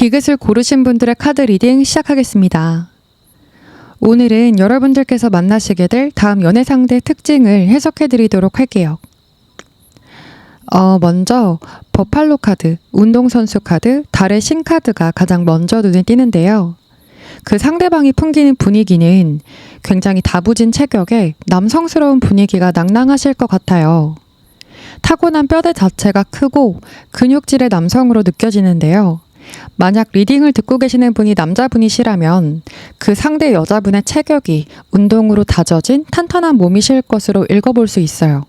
디귿을 고르신 분들의 카드 리딩 시작하겠습니다. 오늘은 여러분들께서 만나시게 될 다음 연애 상대의 특징을 해석해 드리도록 할게요. 먼저 버팔로 카드, 운동선수 카드, 달의 신 카드가 가장 먼저 눈에 띄는데요. 그 상대방이 풍기는 분위기는 굉장히 다부진 체격에 남성스러운 분위기가 낭낭하실 것 같아요. 타고난 뼈대 자체가 크고 근육질의 남성으로 느껴지는데요. 만약 리딩을 듣고 계시는 분이 남자분이시라면 그 상대 여자분의 체격이 운동으로 다져진 탄탄한 몸이실 것으로 읽어볼 수 있어요.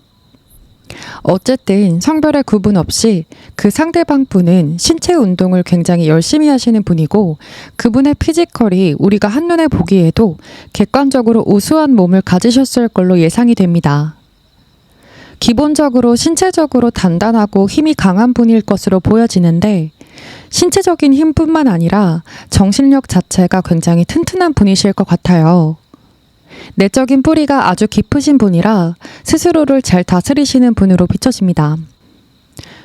어쨌든 성별의 구분 없이 그 상대방 분은 신체 운동을 굉장히 열심히 하시는 분이고 그분의 피지컬이 우리가 한눈에 보기에도 객관적으로 우수한 몸을 가지셨을 걸로 예상이 됩니다. 기본적으로 신체적으로 단단하고 힘이 강한 분일 것으로 보여지는데 신체적인 힘뿐만 아니라 정신력 자체가 굉장히 튼튼한 분이실 것 같아요. 내적인 뿌리가 아주 깊으신 분이라 스스로를 잘 다스리시는 분으로 비춰집니다.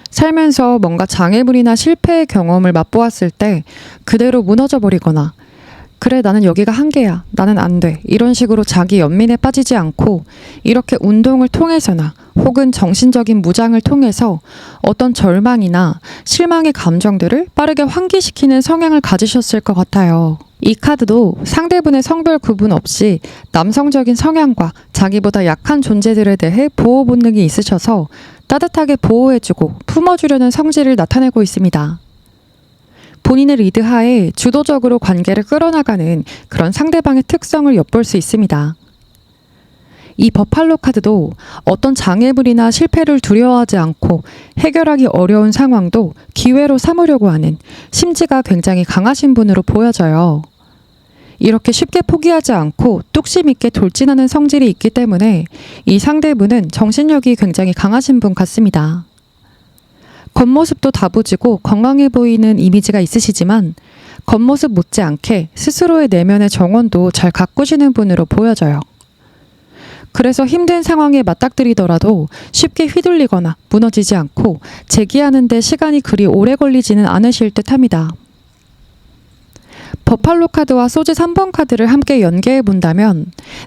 살면서 뭔가 장애물이나 실패의 경험을 맛보았을 때 그대로 무너져 버리거나 그래 나는 여기가 한계야, 나는 안 돼 이런 식으로 자기 연민에 빠지지 않고 이렇게 운동을 통해서나 혹은 정신적인 무장을 통해서 어떤 절망이나 실망의 감정들을 빠르게 환기시키는 성향을 가지셨을 것 같아요. 이 카드도 상대분의 성별 구분 없이 남성적인 성향과 자기보다 약한 존재들에 대해 보호 본능이 있으셔서 따뜻하게 보호해주고 품어주려는 성질을 나타내고 있습니다. 본인의 리드하에 주도적으로 관계를 끌어나가는 그런 상대방의 특성을 엿볼 수 있습니다. 이 버팔로 카드도 어떤 장애물이나 실패를 두려워하지 않고 해결하기 어려운 상황도 기회로 삼으려고 하는 심지가 굉장히 강하신 분으로 보여져요. 이렇게 쉽게 포기하지 않고 뚝심 있게 돌진하는 성질이 있기 때문에 이 상대분은 정신력이 굉장히 강하신 분 같습니다. 겉모습도 다부지고 건강해 보이는 이미지가 있으시지만 겉모습 못지않게 스스로의 내면의 정원도 잘 가꾸시는 분으로 보여져요. 그래서 힘든 상황에 맞닥뜨리더라도 쉽게 휘둘리거나 무너지지 않고 재기하는 데 시간이 그리 오래 걸리지는 않으실 듯합니다. 버팔로 카드와 소지 3번 카드를 함께 연계해 본다면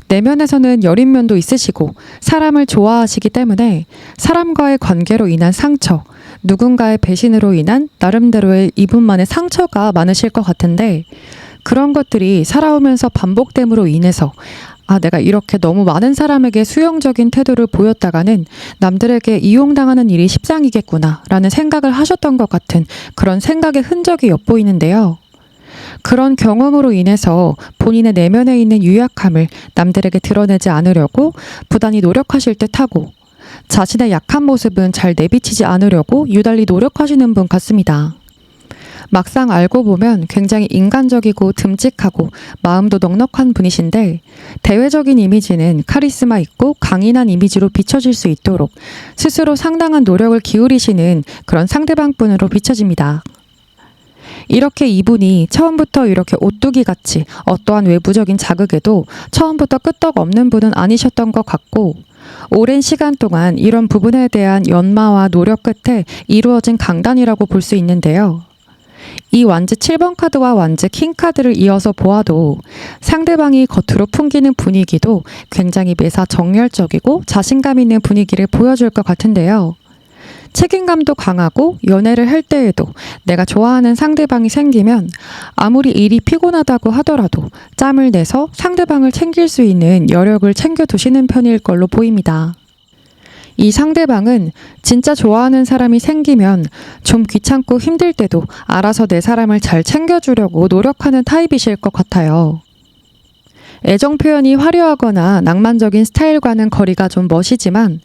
내면에서는 여린 면도 있으시고 사람을 좋아하시기 때문에 사람과의 관계로 인한 상처, 누군가의 배신으로 인한 나름대로의 이분만의 상처가 많으실 것 같은데 그런 것들이 살아오면서 반복됨으로 인해서 내가 이렇게 너무 많은 사람에게 수용적인 태도를 보였다가는 남들에게 이용당하는 일이 십상이겠구나 라는 생각을 하셨던 것 같은 그런 생각의 흔적이 엿보이는데요. 그런 경험으로 인해서 본인의 내면에 있는 유약함을 남들에게 드러내지 않으려고 부단히 노력하실 듯하고 자신의 약한 모습은 잘 내비치지 않으려고 유달리 노력하시는 분 같습니다. 막상 알고 보면 굉장히 인간적이고 듬직하고 마음도 넉넉한 분이신데 대외적인 이미지는 카리스마 있고 강인한 이미지로 비춰질 수 있도록 스스로 상당한 노력을 기울이시는 그런 상대방 분으로 비춰집니다. 이렇게 이분이 처음부터 이렇게 오뚜기같이 어떠한 외부적인 자극에도 처음부터 끄떡 없는 분은 아니셨던 것 같고 오랜 시간 동안 이런 부분에 대한 연마와 노력 끝에 이루어진 강단이라고 볼 수 있는데요. 이 완즈 7번 카드와 완즈 킹 카드를 이어서 보아도 상대방이 겉으로 풍기는 분위기도 굉장히 매사 정열적이고 자신감 있는 분위기를 보여줄 것 같은데요. 책임감도 강하고 연애를 할 때에도 내가 좋아하는 상대방이 생기면 아무리 일이 피곤하다고 하더라도 짬을 내서 상대방을 챙길 수 있는 여력을 챙겨두시는 편일 걸로 보입니다. 이 상대방은 진짜 좋아하는 사람이 생기면 좀 귀찮고 힘들 때도 알아서 내 사람을 잘 챙겨주려고 노력하는 타입이실 것 같아요. 애정 표현이 화려하거나 낭만적인 스타일과는 거리가 좀 멋이지만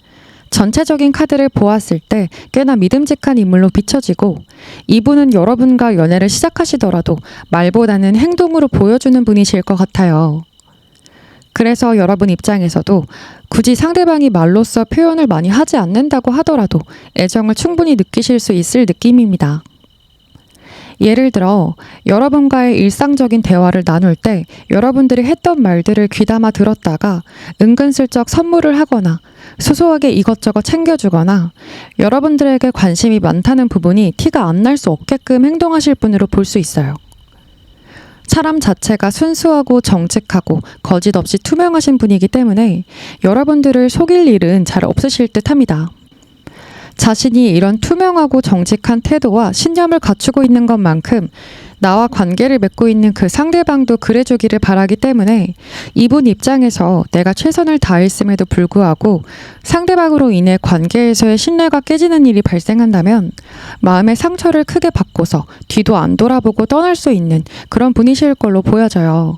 전체적인 카드를 보았을 때 꽤나 믿음직한 인물로 비춰지고 이분은 여러분과 연애를 시작하시더라도 말보다는 행동으로 보여주는 분이실 것 같아요. 그래서 여러분 입장에서도 굳이 상대방이 말로써 표현을 많이 하지 않는다고 하더라도 애정을 충분히 느끼실 수 있을 느낌입니다. 예를 들어 여러분과의 일상적인 대화를 나눌 때 여러분들이 했던 말들을 귀담아 들었다가 은근슬쩍 선물을 하거나 소소하게 이것저것 챙겨주거나 여러분들에게 관심이 많다는 부분이 티가 안 날 수 없게끔 행동하실 분으로 볼 수 있어요. 사람 자체가 순수하고 정직하고 거짓 없이 투명하신 분이기 때문에 여러분들을 속일 일은 잘 없으실 듯 합니다. 자신이 이런 투명하고 정직한 태도와 신념을 갖추고 있는 것만큼 나와 관계를 맺고 있는 그 상대방도 그래주기를 바라기 때문에 이분 입장에서 내가 최선을 다했음에도 불구하고 상대방으로 인해 관계에서의 신뢰가 깨지는 일이 발생한다면 마음의 상처를 크게 받고서 뒤도 안 돌아보고 떠날 수 있는 그런 분이실 걸로 보여져요.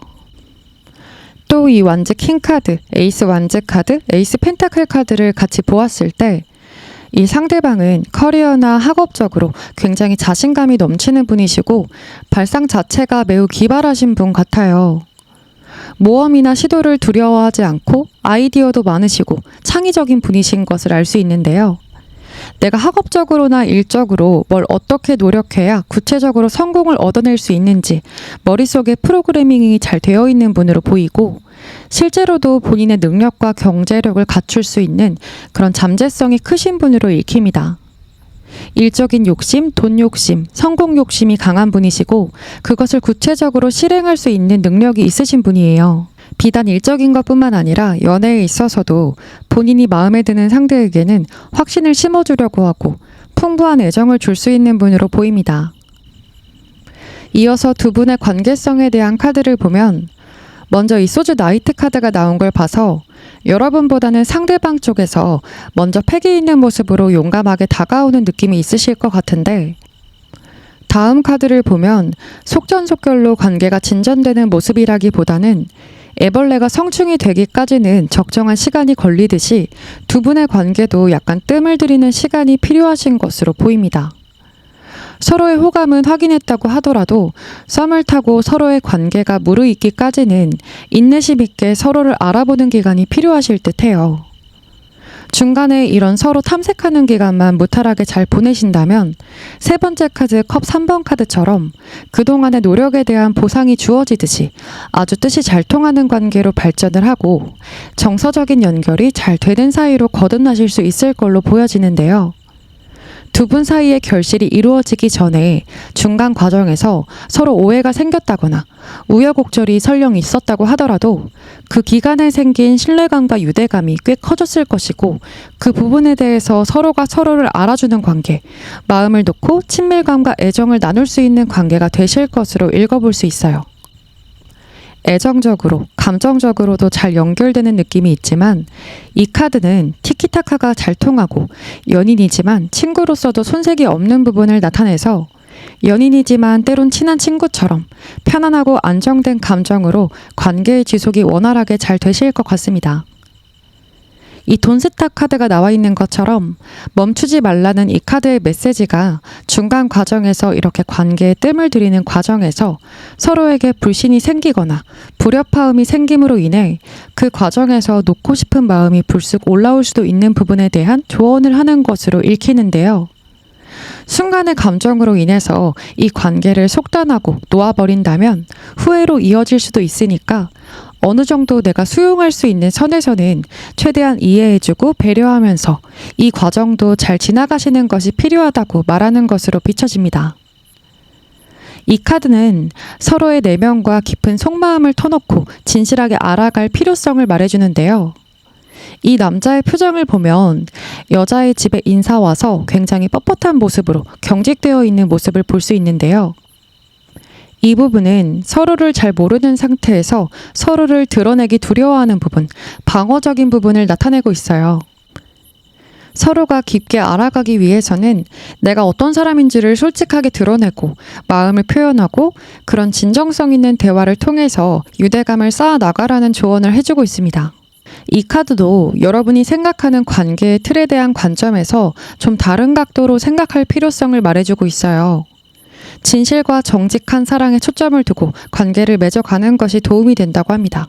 또 이 완즈 킹 카드, 에이스 완즈 카드, 에이스 펜타클 카드를 같이 보았을 때 이 상대방은 커리어나 학업적으로 굉장히 자신감이 넘치는 분이시고 발상 자체가 매우 기발하신 분 같아요. 모험이나 시도를 두려워하지 않고 아이디어도 많으시고 창의적인 분이신 것을 알 수 있는데요. 내가 학업적으로나 일적으로 뭘 어떻게 노력해야 구체적으로 성공을 얻어낼 수 있는지 머릿속에 프로그래밍이 잘 되어 있는 분으로 보이고 실제로도 본인의 능력과 경제력을 갖출 수 있는 그런 잠재성이 크신 분으로 읽힙니다. 일적인 욕심, 돈 욕심, 성공 욕심이 강한 분이시고 그것을 구체적으로 실행할 수 있는 능력이 있으신 분이에요. 비단 일적인 것뿐만 아니라 연애에 있어서도 본인이 마음에 드는 상대에게는 확신을 심어주려고 하고 풍부한 애정을 줄 수 있는 분으로 보입니다. 이어서 두 분의 관계성에 대한 카드를 보면 먼저 이 소주 나이트 카드가 나온 걸 봐서 여러분보다는 상대방 쪽에서 먼저 패기 있는 모습으로 용감하게 다가오는 느낌이 있으실 것 같은데 다음 카드를 보면 속전속결로 관계가 진전되는 모습이라기보다는 애벌레가 성충이 되기까지는 적정한 시간이 걸리듯이 두 분의 관계도 약간 뜸을 들이는 시간이 필요하신 것으로 보입니다. 서로의 호감은 확인했다고 하더라도 썸을 타고 서로의 관계가 무르익기까지는 인내심 있게 서로를 알아보는 기간이 필요하실 듯해요. 중간에 이런 서로 탐색하는 기간만 무탈하게 잘 보내신다면 세 번째 카드 컵 3번 카드처럼 그동안의 노력에 대한 보상이 주어지듯이 아주 뜻이 잘 통하는 관계로 발전을 하고 정서적인 연결이 잘 되는 사이로 거듭나실 수 있을 걸로 보여지는데요. 두 분 사이의 결실이 이루어지기 전에 중간 과정에서 서로 오해가 생겼다거나 우여곡절이 설령 있었다고 하더라도 그 기간에 생긴 신뢰감과 유대감이 꽤 커졌을 것이고 그 부분에 대해서 서로가 서로를 알아주는 관계, 마음을 놓고 친밀감과 애정을 나눌 수 있는 관계가 되실 것으로 읽어볼 수 있어요. 애정적으로, 감정적으로도 잘 연결되는 느낌이 있지만 이 카드는 티키타카가 잘 통하고 연인이지만 친구로서도 손색이 없는 부분을 나타내서 연인이지만 때론 친한 친구처럼 편안하고 안정된 감정으로 관계의 지속이 원활하게 잘 되실 것 같습니다. 이 돈스타 카드가 나와 있는 것처럼 멈추지 말라는 이 카드의 메시지가 중간 과정에서 이렇게 관계에 뜸을 들이는 과정에서 서로에게 불신이 생기거나 불협화음이 생김으로 인해 그 과정에서 놓고 싶은 마음이 불쑥 올라올 수도 있는 부분에 대한 조언을 하는 것으로 읽히는데요. 순간의 감정으로 인해서 이 관계를 속단하고 놓아버린다면 후회로 이어질 수도 있으니까 어느 정도 내가 수용할 수 있는 선에서는 최대한 이해해주고 배려하면서 이 과정도 잘 지나가시는 것이 필요하다고 말하는 것으로 비춰집니다. 이 카드는 서로의 내면과 깊은 속마음을 터놓고 진실하게 알아갈 필요성을 말해주는데요. 이 남자의 표정을 보면 여자의 집에 인사 와서 굉장히 뻣뻣한 모습으로 경직되어 있는 모습을 볼 수 있는데요. 이 부분은 서로를 잘 모르는 상태에서 서로를 드러내기 두려워하는 부분, 방어적인 부분을 나타내고 있어요. 서로가 깊게 알아가기 위해서는 내가 어떤 사람인지를 솔직하게 드러내고 마음을 표현하고 그런 진정성 있는 대화를 통해서 유대감을 쌓아 나가라는 조언을 해주고 있습니다. 이 카드도 여러분이 생각하는 관계의 틀에 대한 관점에서 좀 다른 각도로 생각할 필요성을 말해주고 있어요. 진실과 정직한 사랑에 초점을 두고 관계를 맺어가는 것이 도움이 된다고 합니다.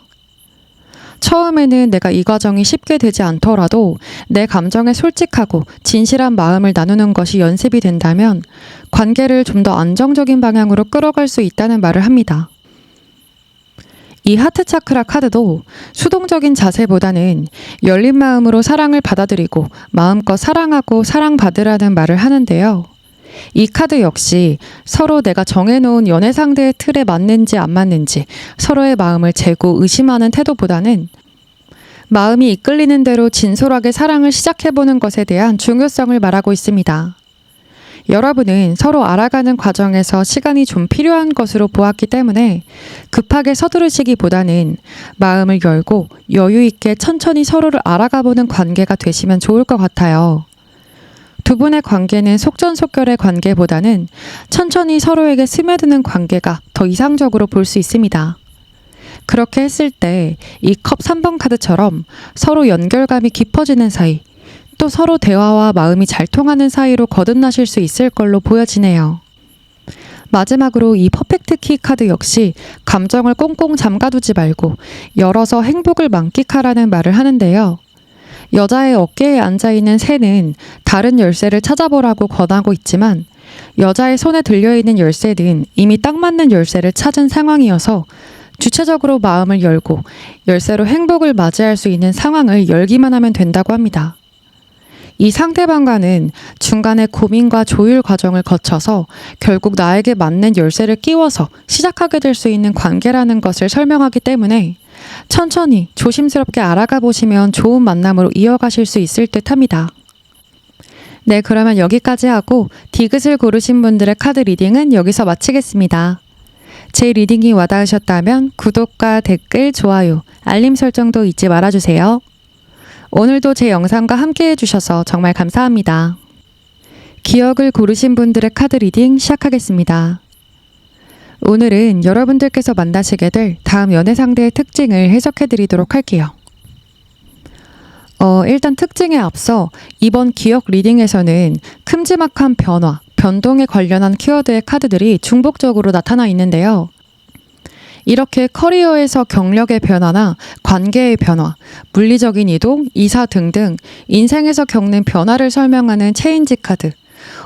처음에는 내가 이 과정이 쉽게 되지 않더라도 내 감정에 솔직하고 진실한 마음을 나누는 것이 연습이 된다면 관계를 좀 더 안정적인 방향으로 끌어갈 수 있다는 말을 합니다. 이 하트 차크라 카드도 수동적인 자세보다는 열린 마음으로 사랑을 받아들이고 마음껏 사랑하고 사랑받으라는 말을 하는데요. 이 카드 역시 서로 내가 정해놓은 연애 상대의 틀에 맞는지 안 맞는지 서로의 마음을 재고 의심하는 태도보다는 마음이 이끌리는 대로 진솔하게 사랑을 시작해보는 것에 대한 중요성을 말하고 있습니다. 여러분은 서로 알아가는 과정에서 시간이 좀 필요한 것으로 보았기 때문에 급하게 서두르시기보다는 마음을 열고 여유 있게 천천히 서로를 알아가보는 관계가 되시면 좋을 것 같아요. 두 분의 관계는 속전속결의 관계보다는 천천히 서로에게 스며드는 관계가 더 이상적으로 볼 수 있습니다. 그렇게 했을 때 이 컵 3번 카드처럼 서로 연결감이 깊어지는 사이, 또 서로 대화와 마음이 잘 통하는 사이로 거듭나실 수 있을 걸로 보여지네요. 마지막으로 이 퍼펙트 키 카드 역시 감정을 꽁꽁 잠가두지 말고 열어서 행복을 만끽하라는 말을 하는데요. 여자의 어깨에 앉아있는 새는 다른 열쇠를 찾아보라고 권하고 있지만 여자의 손에 들려있는 열쇠는 이미 딱 맞는 열쇠를 찾은 상황이어서 주체적으로 마음을 열고 열쇠로 행복을 맞이할 수 있는 상황을 열기만 하면 된다고 합니다. 이 상대방과는 중간에 고민과 조율 과정을 거쳐서 결국 나에게 맞는 열쇠를 끼워서 시작하게 될 수 있는 관계라는 것을 설명하기 때문에 천천히 조심스럽게 알아가 보시면 좋은 만남으로 이어가실 수 있을 듯 합니다. 네, 그러면 여기까지 하고 디귿을 고르신 분들의 카드 리딩은 여기서 마치겠습니다. 제 리딩이 와닿으셨다면 구독과 댓글, 좋아요, 알림 설정도 잊지 말아주세요. 오늘도 제 영상과 함께 해주셔서 정말 감사합니다. 기억을 고르신 분들의 카드 리딩 시작하겠습니다. 오늘은 여러분들께서 만나시게 될 다음 연애 상대의 특징을 해석해 드리도록 할게요. 일단 특징에 앞서 이번 기억 리딩에서는 큼지막한 변화, 변동에 관련한 키워드의 카드들이 중복적으로 나타나 있는데요. 이렇게 커리어에서 경력의 변화나 관계의 변화, 물리적인 이동, 이사 등등 인생에서 겪는 변화를 설명하는 체인지 카드.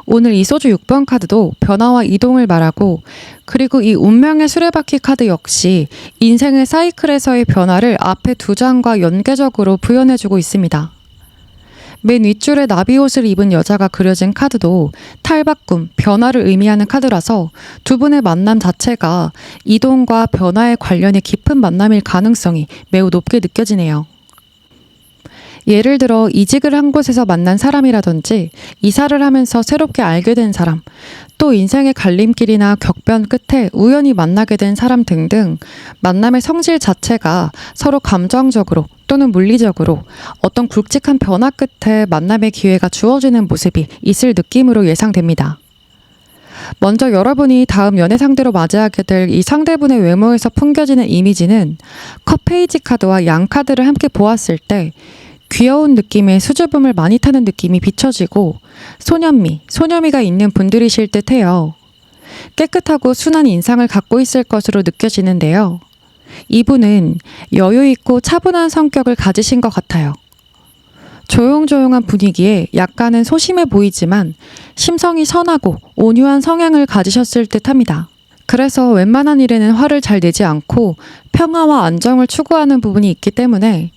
오늘 이 소주 6번 카드도 변화와 이동을 말하고, 그리고 이 운명의 수레바퀴 카드 역시 인생의 사이클에서의 변화를 앞에 두 장과 연계적으로 부연해주고 있습니다. 맨 윗줄에 나비 옷을 입은 여자가 그려진 카드도 탈바꿈, 변화를 의미하는 카드라서 두 분의 만남 자체가 이동과 변화에 관련이 깊은 만남일 가능성이 매우 높게 느껴지네요. 예를 들어 이직을 한 곳에서 만난 사람이라든지 이사를 하면서 새롭게 알게 된 사람, 또 인생의 갈림길이나 격변 끝에 우연히 만나게 된 사람 등등 만남의 성질 자체가 서로 감정적으로 또는 물리적으로 어떤 굵직한 변화 끝에 만남의 기회가 주어지는 모습이 있을 느낌으로 예상됩니다. 먼저 여러분이 다음 연애 상대로 맞이하게 될 이 상대분의 외모에서 풍겨지는 이미지는 컵 페이지 카드와 양 카드를 함께 보았을 때 귀여운 느낌의 수줍음을 많이 타는 느낌이 비춰지고 소녀미가 있는 분들이실 듯해요. 깨끗하고 순한 인상을 갖고 있을 것으로 느껴지는데요. 이분은 여유 있고 차분한 성격을 가지신 것 같아요. 조용조용한 분위기에 약간은 소심해 보이지만 심성이 선하고 온유한 성향을 가지셨을 듯합니다. 그래서 웬만한 일에는 화를 잘 내지 않고 평화와 안정을 추구하는 부분이 있기 때문에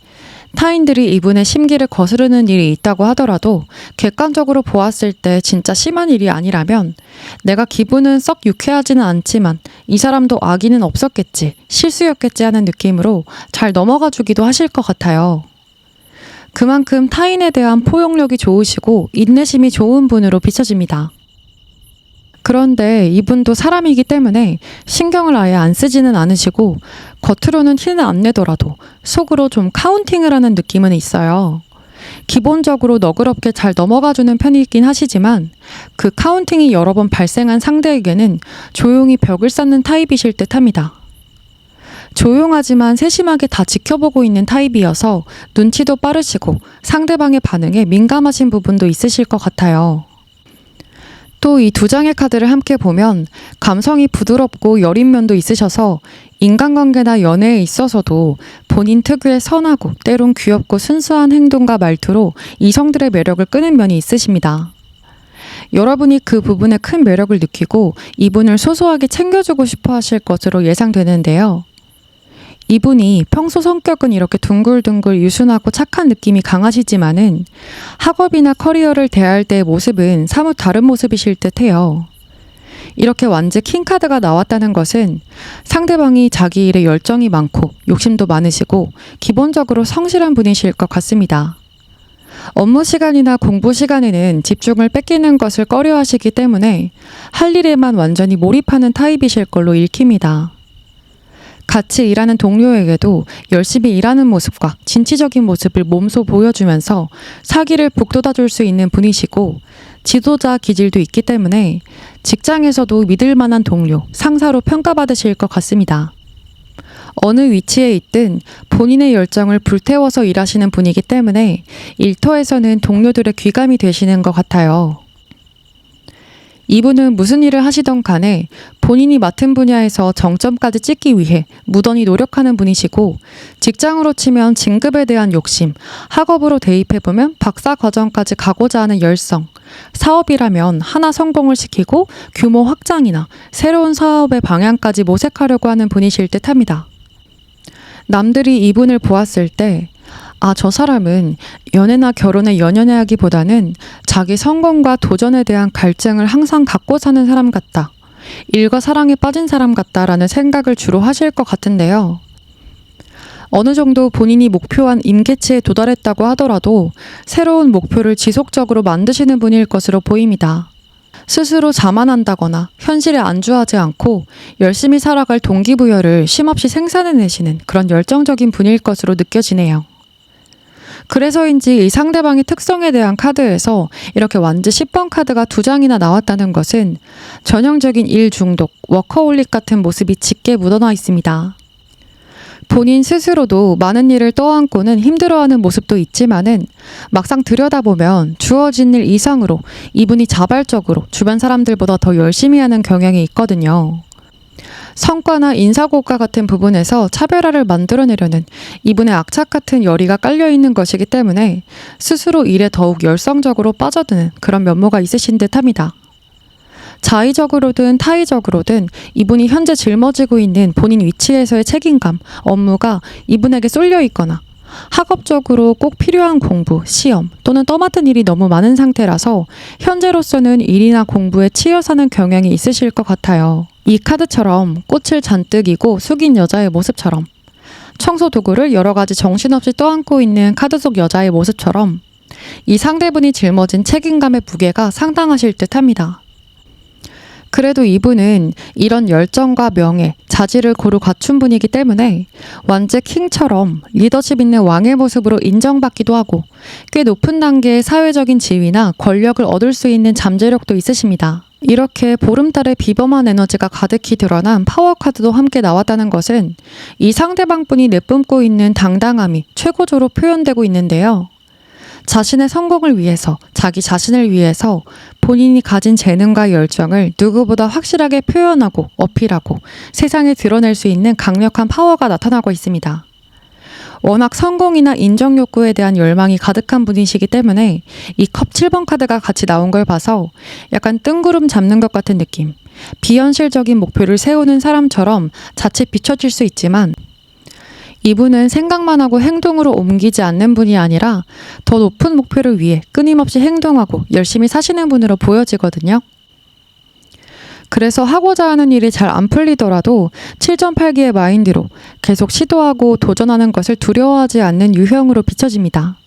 타인들이 이분의 심기를 거스르는 일이 있다고 하더라도 객관적으로 보았을 때 진짜 심한 일이 아니라면 내가 기분은 썩 유쾌하지는 않지만 이 사람도 악의는 없었겠지, 실수였겠지 하는 느낌으로 잘 넘어가 주기도 하실 것 같아요. 그만큼 타인에 대한 포용력이 좋으시고 인내심이 좋은 분으로 비춰집니다. 그런데 이분도 사람이기 때문에 신경을 아예 안 쓰지는 않으시고 겉으로는 티는 안 내더라도 속으로 좀 카운팅을 하는 느낌은 있어요. 기본적으로 너그럽게 잘 넘어가주는 편이긴 하시지만 그 카운팅이 여러 번 발생한 상대에게는 조용히 벽을 쌓는 타입이실 듯합니다. 조용하지만 세심하게 다 지켜보고 있는 타입이어서 눈치도 빠르시고 상대방의 반응에 민감하신 부분도 있으실 것 같아요. 또 이 두 장의 카드를 함께 보면 감성이 부드럽고 여린 면도 있으셔서 인간관계나 연애에 있어서도 본인 특유의 선하고 때론 귀엽고 순수한 행동과 말투로 이성들의 매력을 끄는 면이 있으십니다. 여러분이 그 부분에 큰 매력을 느끼고 이분을 소소하게 챙겨주고 싶어 하실 것으로 예상되는데요. 이분이 평소 성격은 이렇게 둥글둥글 유순하고 착한 느낌이 강하시지만은 학업이나 커리어를 대할 때의 모습은 사뭇 다른 모습이실 듯해요. 이렇게 완즈 킹카드가 나왔다는 것은 상대방이 자기 일에 열정이 많고 욕심도 많으시고 기본적으로 성실한 분이실 것 같습니다. 업무 시간이나 공부 시간에는 집중을 뺏기는 것을 꺼려하시기 때문에 할 일에만 완전히 몰입하는 타입이실 걸로 읽힙니다. 같이 일하는 동료에게도 열심히 일하는 모습과 진취적인 모습을 몸소 보여주면서 사기를 북돋아줄 수 있는 분이시고 지도자 기질도 있기 때문에 직장에서도 믿을 만한 동료, 상사로 평가받으실 것 같습니다. 어느 위치에 있든 본인의 열정을 불태워서 일하시는 분이기 때문에 일터에서는 동료들의 귀감이 되시는 것 같아요. 이분은 무슨 일을 하시던 간에 본인이 맡은 분야에서 정점까지 찍기 위해 무던히 노력하는 분이시고 직장으로 치면 진급에 대한 욕심, 학업으로 대입해보면 박사 과정까지 가고자 하는 열성, 사업이라면 하나 성공을 시키고 규모 확장이나 새로운 사업의 방향까지 모색하려고 하는 분이실 듯합니다. 남들이 이분을 보았을 때 저 사람은 연애나 결혼에 연연해하기보다는 자기 성공과 도전에 대한 갈증을 항상 갖고 사는 사람 같다. 일과 사랑에 빠진 사람 같다라는 생각을 주로 하실 것 같은데요. 어느 정도 본인이 목표한 임계치에 도달했다고 하더라도 새로운 목표를 지속적으로 만드시는 분일 것으로 보입니다. 스스로 자만한다거나 현실에 안주하지 않고 열심히 살아갈 동기부여를 쉼없이 생산해내시는 그런 열정적인 분일 것으로 느껴지네요. 그래서인지 이 상대방의 특성에 대한 카드에서 이렇게 완즈 10번 카드가 두 장이나 나왔다는 것은 전형적인 일 중독, 워커홀릭 같은 모습이 짙게 묻어나 있습니다. 본인 스스로도 많은 일을 떠안고는 힘들어하는 모습도 있지만은 막상 들여다보면 주어진 일 이상으로 이분이 자발적으로 주변 사람들보다 더 열심히 하는 경향이 있거든요. 성과나 인사고과 같은 부분에서 차별화를 만들어내려는 이분의 악착 같은 열의가 깔려있는 것이기 때문에 스스로 일에 더욱 열성적으로 빠져드는 그런 면모가 있으신 듯합니다. 자의적으로든 타의적으로든 이분이 현재 짊어지고 있는 본인 위치에서의 책임감, 업무가 이분에게 쏠려 있거나 학업적으로 꼭 필요한 공부, 시험 또는 떠맡은 일이 너무 많은 상태라서 현재로서는 일이나 공부에 치여 사는 경향이 있으실 것 같아요. 이 카드처럼 꽃을 잔뜩 이고 숙인 여자의 모습처럼 청소 도구를 여러 가지 정신없이 떠안고 있는 카드 속 여자의 모습처럼 이 상대분이 짊어진 책임감의 무게가 상당하실 듯합니다. 그래도 이분은 이런 열정과 명예, 자질을 고루 갖춘 분이기 때문에 완즈 킹처럼 리더십 있는 왕의 모습으로 인정받기도 하고 꽤 높은 단계의 사회적인 지위나 권력을 얻을 수 있는 잠재력도 있으십니다. 이렇게 보름달의 비범한 에너지가 가득히 드러난 파워 카드도 함께 나왔다는 것은 이 상대방 분이 내뿜고 있는 당당함이 최고조로 표현되고 있는데요. 자신의 성공을 위해서, 자기 자신을 위해서 본인이 가진 재능과 열정을 누구보다 확실하게 표현하고 어필하고 세상에 드러낼 수 있는 강력한 파워가 나타나고 있습니다. 워낙 성공이나 인정 욕구에 대한 열망이 가득한 분이시기 때문에 이 컵 7번 카드가 같이 나온 걸 봐서 약간 뜬구름 잡는 것 같은 느낌, 비현실적인 목표를 세우는 사람처럼 자칫 비춰질 수 있지만 이분은 생각만 하고 행동으로 옮기지 않는 분이 아니라 더 높은 목표를 위해 끊임없이 행동하고 열심히 사시는 분으로 보여지거든요. 그래서 하고자 하는 일이 잘 안 풀리더라도 7.8기의 마인드로 계속 시도하고 도전하는 것을 두려워하지 않는 유형으로 비춰집니다.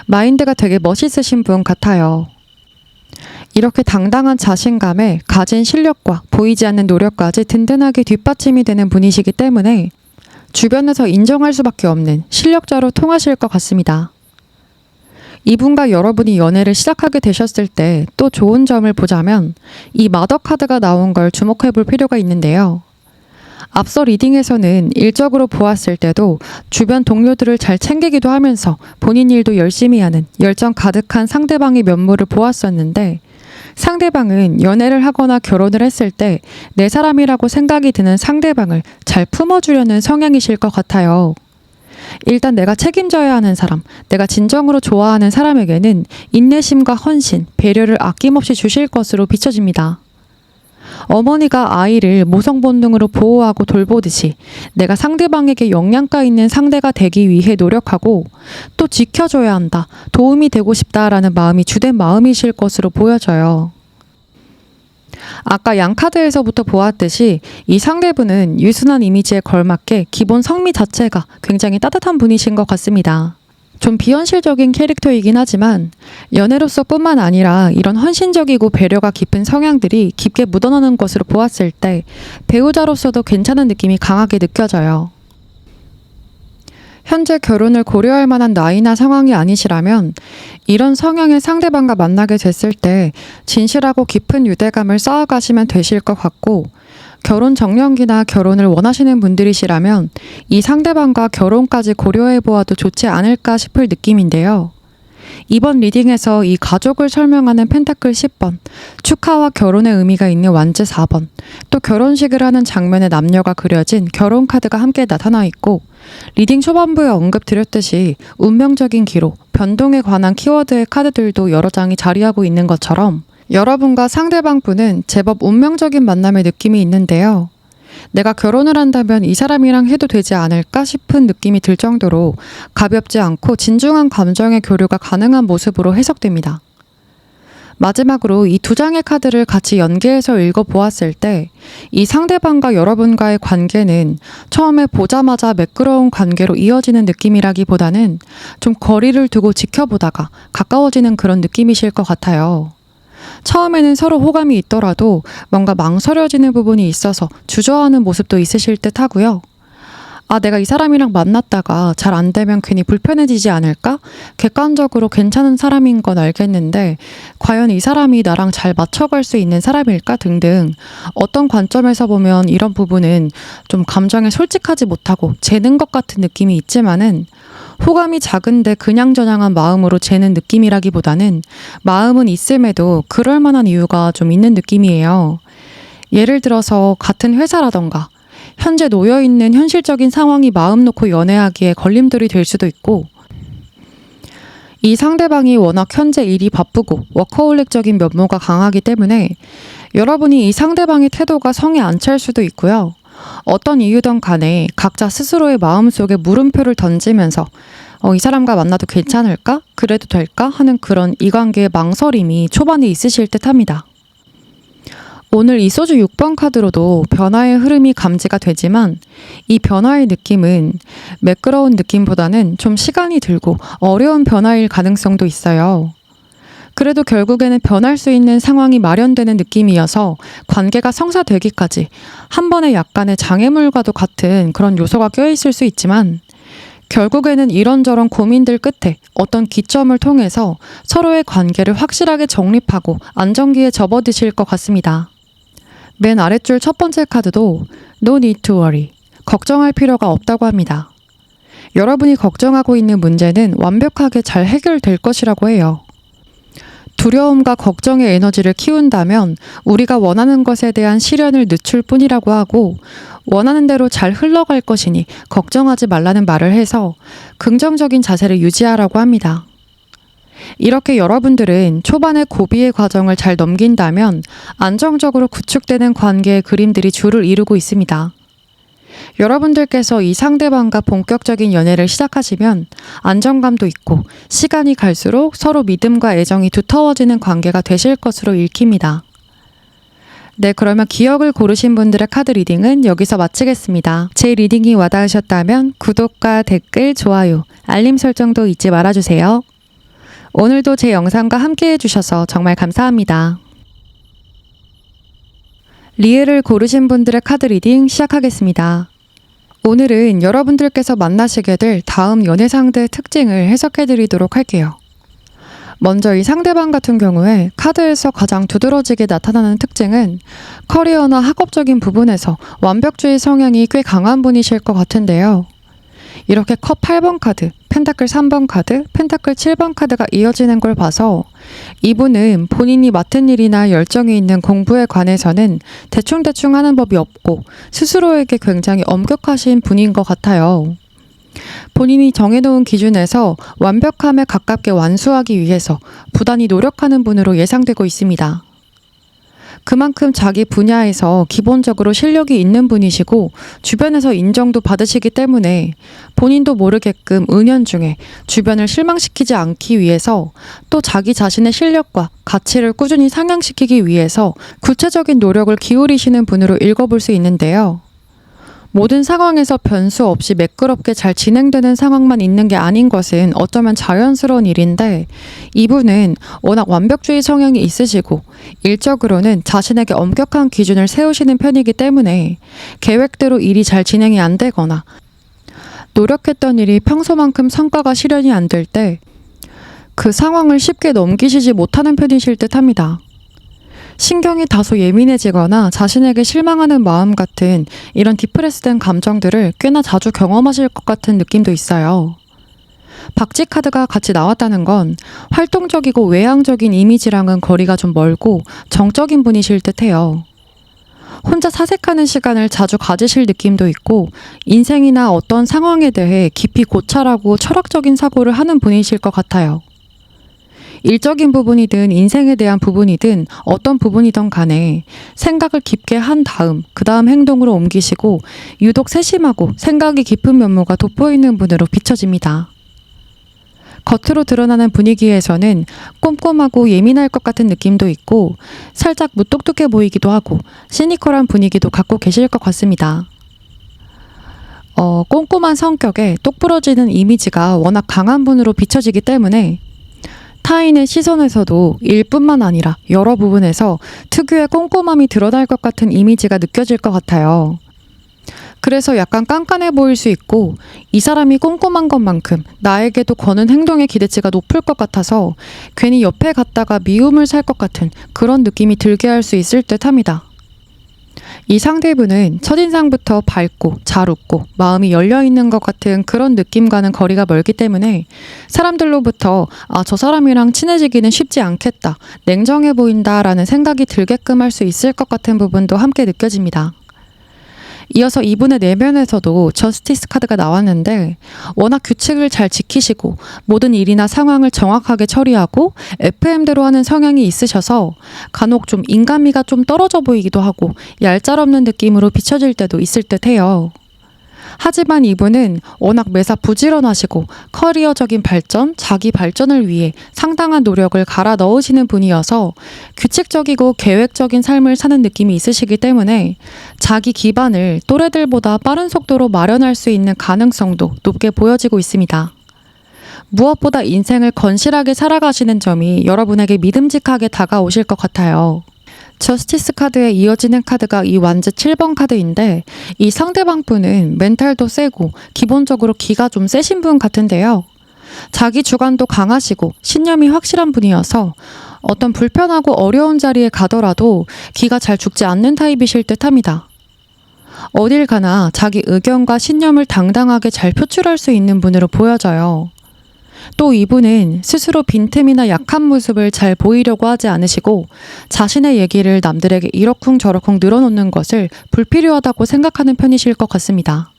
마인드가 되게 멋있으신 분 같아요. 이렇게 당당한 자신감에 가진 실력과 보이지 않는 노력까지 든든하게 뒷받침이 되는 분이시기 때문에 주변에서 인정할 수밖에 없는 실력자로 통하실 것 같습니다. 이분과 여러분이 연애를 시작하게 되셨을 때 또 좋은 점을 보자면 이 마더 카드가 나온 걸 주목해 볼 필요가 있는데요. 앞서 리딩에서는 일적으로 보았을 때도 주변 동료들을 잘 챙기기도 하면서 본인 일도 열심히 하는 열정 가득한 상대방의 면모를 보았었는데 상대방은 연애를 하거나 결혼을 했을 때 내 사람이라고 생각이 드는 상대방을 잘 품어주려는 성향이실 것 같아요. 일단 내가 책임져야 하는 사람, 내가 진정으로 좋아하는 사람에게는 인내심과 헌신, 배려를 아낌없이 주실 것으로 비춰집니다. 어머니가 아이를 모성 본능으로 보호하고 돌보듯이 내가 상대방에게 영양가 있는 상대가 되기 위해 노력하고 또 지켜줘야 한다, 도움이 되고 싶다라는 마음이 주된 마음이실 것으로 보여져요. 아까 양카드에서부터 보았듯이 이 상대분은 유순한 이미지에 걸맞게 기본 성미 자체가 굉장히 따뜻한 분이신 것 같습니다. 좀 비현실적인 캐릭터이긴 하지만 연애로서뿐만 아니라 이런 헌신적이고 배려가 깊은 성향들이 깊게 묻어나는 것으로 보았을 때 배우자로서도 괜찮은 느낌이 강하게 느껴져요. 현재 결혼을 고려할 만한 나이나 상황이 아니시라면 이런 성향의 상대방과 만나게 됐을 때 진실하고 깊은 유대감을 쌓아가시면 되실 것 같고, 결혼 정년기나 결혼을 원하시는 분들이시라면 이 상대방과 결혼까지 고려해 보아도 좋지 않을까 싶을 느낌인데요. 이번 리딩에서 이 가족을 설명하는 펜타클 10번, 축하와 결혼의 의미가 있는 완즈 4번, 또 결혼식을 하는 장면의 남녀가 그려진 결혼 카드가 함께 나타나 있고, 리딩 초반부에 언급드렸듯이 운명적인 기록, 변동에 관한 키워드의 카드들도 여러 장이 자리하고 있는 것처럼 여러분과 상대방분은 제법 운명적인 만남의 느낌이 있는데요. 내가 결혼을 한다면 이 사람이랑 해도 되지 않을까 싶은 느낌이 들 정도로 가볍지 않고 진중한 감정의 교류가 가능한 모습으로 해석됩니다. 마지막으로 이 두 장의 카드를 같이 연계해서 읽어보았을 때 이 상대방과 여러분과의 관계는 처음에 보자마자 매끄러운 관계로 이어지는 느낌이라기보다는 좀 거리를 두고 지켜보다가 가까워지는 그런 느낌이실 것 같아요. 처음에는 서로 호감이 있더라도 뭔가 망설여지는 부분이 있어서 주저하는 모습도 있으실 듯 하고요. 내가 이 사람이랑 만났다가 잘 안 되면 괜히 불편해지지 않을까? 객관적으로 괜찮은 사람인 건 알겠는데 과연 이 사람이 나랑 잘 맞춰갈 수 있는 사람일까? 등등 어떤 관점에서 보면 이런 부분은 좀 감정에 솔직하지 못하고 재는 것 같은 느낌이 있지만은 호감이 작은데 그냥저냥한 마음으로 재는 느낌이라기보다는 마음은 있음에도 그럴 만한 이유가 좀 있는 느낌이에요. 예를 들어서 같은 회사라던가 현재 놓여있는 현실적인 상황이 마음 놓고 연애하기에 걸림돌이 될 수도 있고, 이 상대방이 워낙 현재 일이 바쁘고 워커홀릭적인 면모가 강하기 때문에 여러분이 이 상대방의 태도가 성에 안 찰 수도 있고요. 어떤 이유든 간에 각자 스스로의 마음속에 물음표를 던지면서 이 사람과 만나도 괜찮을까? 그래도 될까? 하는 그런 이 관계의 망설임이 초반에 있으실 듯 합니다. 오늘 이 소주 6번 카드로도 변화의 흐름이 감지가 되지만 이 변화의 느낌은 매끄러운 느낌보다는 좀 시간이 들고 어려운 변화일 가능성도 있어요. 그래도 결국에는 변할 수 있는 상황이 마련되는 느낌이어서 관계가 성사되기까지 한 번의 약간의 장애물과도 같은 그런 요소가 껴있을 수 있지만 결국에는 이런저런 고민들 끝에 어떤 기점을 통해서 서로의 관계를 확실하게 정립하고 안정기에 접어드실 것 같습니다. 맨 아랫줄 첫 번째 카드도 No need to worry, 걱정할 필요가 없다고 합니다. 여러분이 걱정하고 있는 문제는 완벽하게 잘 해결될 것이라고 해요. 두려움과 걱정의 에너지를 키운다면 우리가 원하는 것에 대한 시련을 늦출 뿐이라고 하고, 원하는 대로 잘 흘러갈 것이니 걱정하지 말라는 말을 해서 긍정적인 자세를 유지하라고 합니다. 이렇게 여러분들은 초반의 고비의 과정을 잘 넘긴다면 안정적으로 구축되는 관계의 그림들이 줄을 이루고 있습니다. 여러분들께서 이 상대방과 본격적인 연애를 시작하시면 안정감도 있고 시간이 갈수록 서로 믿음과 애정이 두터워지는 관계가 되실 것으로 읽힙니다. 네, 그러면 기억을 고르신 분들의 카드 리딩은 여기서 마치겠습니다. 제 리딩이 와닿으셨다면 구독과 댓글, 좋아요, 알림 설정도 잊지 말아주세요. 오늘도 제 영상과 함께 해주셔서 정말 감사합니다. 리을을 고르신 분들의 카드 리딩 시작하겠습니다. 오늘은 여러분들께서 만나시게 될 다음 연애 상대의 특징을 해석해드리도록 할게요. 먼저 이 상대방 같은 경우에 카드에서 가장 두드러지게 나타나는 특징은 커리어나 학업적인 부분에서 완벽주의 성향이 꽤 강한 분이실 것 같은데요. 이렇게 컵 8번 카드, 펜타클 3번 카드, 펜타클 7번 카드가 이어지는 걸 봐서 이분은 본인이 맡은 일이나 열정이 있는 공부에 관해서는 대충대충 하는 법이 없고 스스로에게 굉장히 엄격하신 분인 것 같아요. 본인이 정해놓은 기준에서 완벽함에 가깝게 완수하기 위해서 부단히 노력하는 분으로 예상되고 있습니다. 그만큼 자기 분야에서 기본적으로 실력이 있는 분이시고 주변에서 인정도 받으시기 때문에 본인도 모르게끔 은연중에 주변을 실망시키지 않기 위해서 또 자기 자신의 실력과 가치를 꾸준히 상향시키기 위해서 구체적인 노력을 기울이시는 분으로 읽어볼 수 있는데요. 모든 상황에서 변수 없이 매끄럽게 잘 진행되는 상황만 있는 게 아닌 것은 어쩌면 자연스러운 일인데 이분은 워낙 완벽주의 성향이 있으시고 일적으로는 자신에게 엄격한 기준을 세우시는 편이기 때문에 계획대로 일이 잘 진행이 안 되거나 노력했던 일이 평소만큼 성과가 실현이 안 될 때 그 상황을 쉽게 넘기시지 못하는 편이실 듯 합니다. 신경이 다소 예민해지거나 자신에게 실망하는 마음 같은 이런 디프레스된 감정들을 꽤나 자주 경험하실 것 같은 느낌도 있어요. 박쥐 카드가 같이 나왔다는 건 활동적이고 외향적인 이미지랑은 거리가 좀 멀고 정적인 분이실 듯해요. 혼자 사색하는 시간을 자주 가지실 느낌도 있고 인생이나 어떤 상황에 대해 깊이 고찰하고 철학적인 사고를 하는 분이실 것 같아요. 일적인 부분이든 인생에 대한 부분이든 어떤 부분이든 간에 생각을 깊게 한 다음 그 다음 행동으로 옮기시고 유독 세심하고 생각이 깊은 면모가 돋보이는 분으로 비춰집니다. 겉으로 드러나는 분위기에서는 꼼꼼하고 예민할 것 같은 느낌도 있고 살짝 무뚝뚝해 보이기도 하고 시니컬한 분위기도 갖고 계실 것 같습니다. 꼼꼼한 성격에 똑부러지는 이미지가 워낙 강한 분으로 비춰지기 때문에 타인의 시선에서도 일뿐만 아니라 여러 부분에서 특유의 꼼꼼함이 드러날 것 같은 이미지가 느껴질 것 같아요. 그래서 약간 깐깐해 보일 수 있고 이 사람이 꼼꼼한 것만큼 나에게도 거는 행동의 기대치가 높을 것 같아서 괜히 옆에 갔다가 미움을 살 것 같은 그런 느낌이 들게 할 수 있을 듯 합니다. 이 상대분은 첫인상부터 밝고 잘 웃고 마음이 열려있는 것 같은 그런 느낌과는 거리가 멀기 때문에 사람들로부터 저 사람이랑 친해지기는 쉽지 않겠다, 냉정해 보인다 라는 생각이 들게끔 할 수 있을 것 같은 부분도 함께 느껴집니다. 이어서 이분의 내면에서도 저스티스 카드가 나왔는데 워낙 규칙을 잘 지키시고 모든 일이나 상황을 정확하게 처리하고 FM대로 하는 성향이 있으셔서 간혹 좀 인간미가 좀 떨어져 보이기도 하고 얄짤없는 느낌으로 비춰질 때도 있을 듯 해요. 하지만 이분은 워낙 매사 부지런하시고 커리어적인 발전, 자기 발전을 위해 상당한 노력을 갈아 넣으시는 분이어서 규칙적이고 계획적인 삶을 사는 느낌이 있으시기 때문에 자기 기반을 또래들보다 빠른 속도로 마련할 수 있는 가능성도 높게 보여지고 있습니다. 무엇보다 인생을 건실하게 살아가시는 점이 여러분에게 믿음직하게 다가오실 것 같아요. 저스티스 카드에 이어지는 카드가 이 완즈 7번 카드인데 이 상대방 분은 멘탈도 세고 기본적으로 기가 좀 세신 분 같은데요. 자기 주관도 강하시고 신념이 확실한 분이어서 어떤 불편하고 어려운 자리에 가더라도 기가 잘 죽지 않는 타입이실 듯 합니다. 어딜 가나 자기 의견과 신념을 당당하게 잘 표출할 수 있는 분으로 보여져요. 또 이분은 스스로 빈틈이나 약한 모습을 잘 보이려고 하지 않으시고 자신의 얘기를 남들에게 이러쿵저러쿵 늘어놓는 것을 불필요하다고 생각하는 편이실 것 같습니다.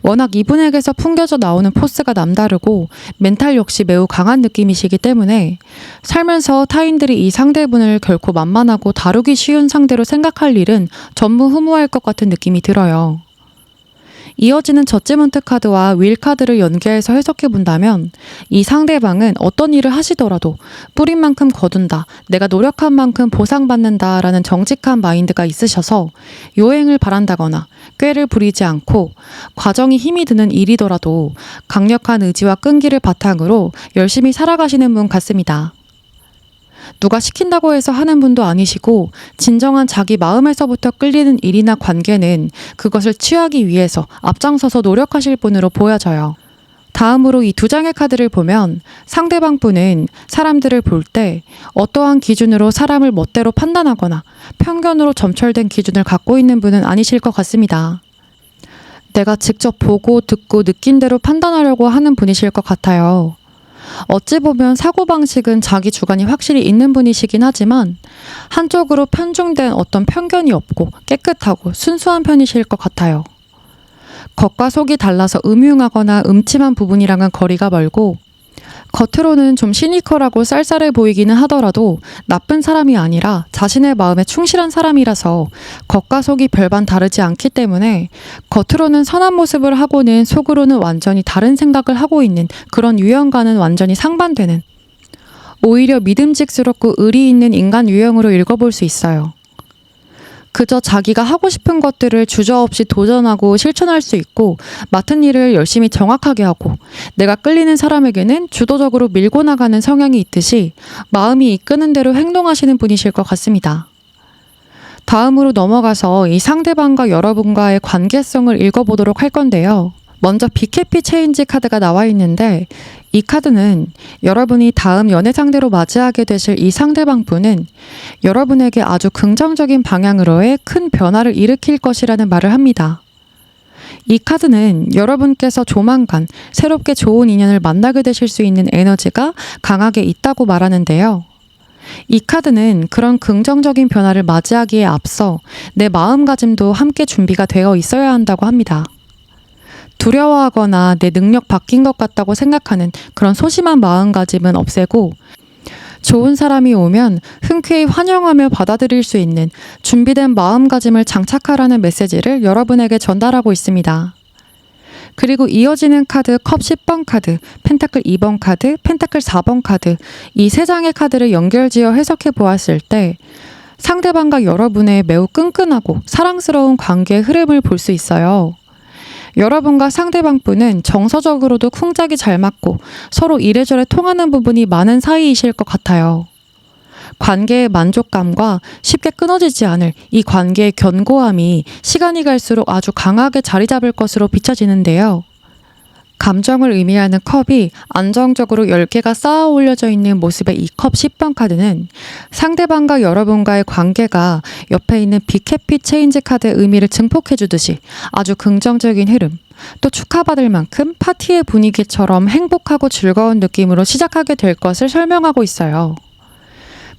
워낙 이분에게서 풍겨져 나오는 포스가 남다르고 멘탈 역시 매우 강한 느낌이시기 때문에 살면서 타인들이 이 상대분을 결코 만만하고 다루기 쉬운 상대로 생각할 일은 전무후무할 것 같은 느낌이 들어요. 이어지는 저지먼트 카드와 윌 카드를 연계해서 해석해 본다면 이 상대방은 어떤 일을 하시더라도 뿌린 만큼 거둔다, 내가 노력한 만큼 보상받는다 라는 정직한 마인드가 있으셔서 요행을 바란다거나 꾀를 부리지 않고 과정이 힘이 드는 일이더라도 강력한 의지와 끈기를 바탕으로 열심히 살아가시는 분 같습니다. 누가 시킨다고 해서 하는 분도 아니시고 진정한 자기 마음에서부터 끌리는 일이나 관계는 그것을 취하기 위해서 앞장서서 노력하실 분으로 보여져요. 다음으로 이 두 장의 카드를 보면 상대방 분은 사람들을 볼 때 어떠한 기준으로 사람을 멋대로 판단하거나 편견으로 점철된 기준을 갖고 있는 분은 아니실 것 같습니다. 내가 직접 보고 듣고 느낀 대로 판단하려고 하는 분이실 것 같아요. 어찌 보면 사고방식은 자기 주관이 확실히 있는 분이시긴 하지만 한쪽으로 편중된 어떤 편견이 없고 깨끗하고 순수한 편이실 것 같아요. 겉과 속이 달라서 음흉하거나 음침한 부분이랑은 거리가 멀고 겉으로는 좀 시니컬하고 쌀쌀해 보이기는 하더라도 나쁜 사람이 아니라 자신의 마음에 충실한 사람이라서 겉과 속이 별반 다르지 않기 때문에 겉으로는 선한 모습을 하고는 속으로는 완전히 다른 생각을 하고 있는 그런 유형과는 완전히 상반되는, 오히려 믿음직스럽고 의리 있는 인간 유형으로 읽어볼 수 있어요. 그저 자기가 하고 싶은 것들을 주저없이 도전하고 실천할 수 있고 맡은 일을 열심히 정확하게 하고 내가 끌리는 사람에게는 주도적으로 밀고 나가는 성향이 있듯이 마음이 이끄는 대로 행동하시는 분이실 것 같습니다. 다음으로 넘어가서 이 상대방과 여러분과의 관계성을 읽어보도록 할 건데요. 먼저 빅해피 체인지 카드가 나와 있는데 이 카드는 여러분이 다음 연애 상대로 맞이하게 되실 이 상대방 분은 여러분에게 아주 긍정적인 방향으로의 큰 변화를 일으킬 것이라는 말을 합니다. 이 카드는 여러분께서 조만간 새롭게 좋은 인연을 만나게 되실 수 있는 에너지가 강하게 있다고 말하는데요. 이 카드는 그런 긍정적인 변화를 맞이하기에 앞서 내 마음가짐도 함께 준비가 되어 있어야 한다고 합니다. 두려워하거나 내 능력 바뀐 것 같다고 생각하는 그런 소심한 마음가짐은 없애고 좋은 사람이 오면 흔쾌히 환영하며 받아들일 수 있는 준비된 마음가짐을 장착하라는 메시지를 여러분에게 전달하고 있습니다. 그리고 이어지는 카드 컵 10번 카드, 펜타클 2번 카드, 펜타클 4번 카드, 이 세 장의 카드를 연결지어 해석해 보았을 때 상대방과 여러분의 매우 끈끈하고 사랑스러운 관계의 흐름을 볼 수 있어요. 여러분과 상대방분은 정서적으로도 쿵짝이 잘 맞고 서로 이래저래 통하는 부분이 많은 사이이실 것 같아요. 관계의 만족감과 쉽게 끊어지지 않을 이 관계의 견고함이 시간이 갈수록 아주 강하게 자리 잡을 것으로 비춰지는데요. 감정을 의미하는 컵이 안정적으로 10개가 쌓아 올려져 있는 모습의 이 컵 10번 카드는 상대방과 여러분과의 관계가 옆에 있는 빅해피 체인지 카드의 의미를 증폭해 주듯이 아주 긍정적인 흐름, 또 축하받을 만큼 파티의 분위기처럼 행복하고 즐거운 느낌으로 시작하게 될 것을 설명하고 있어요.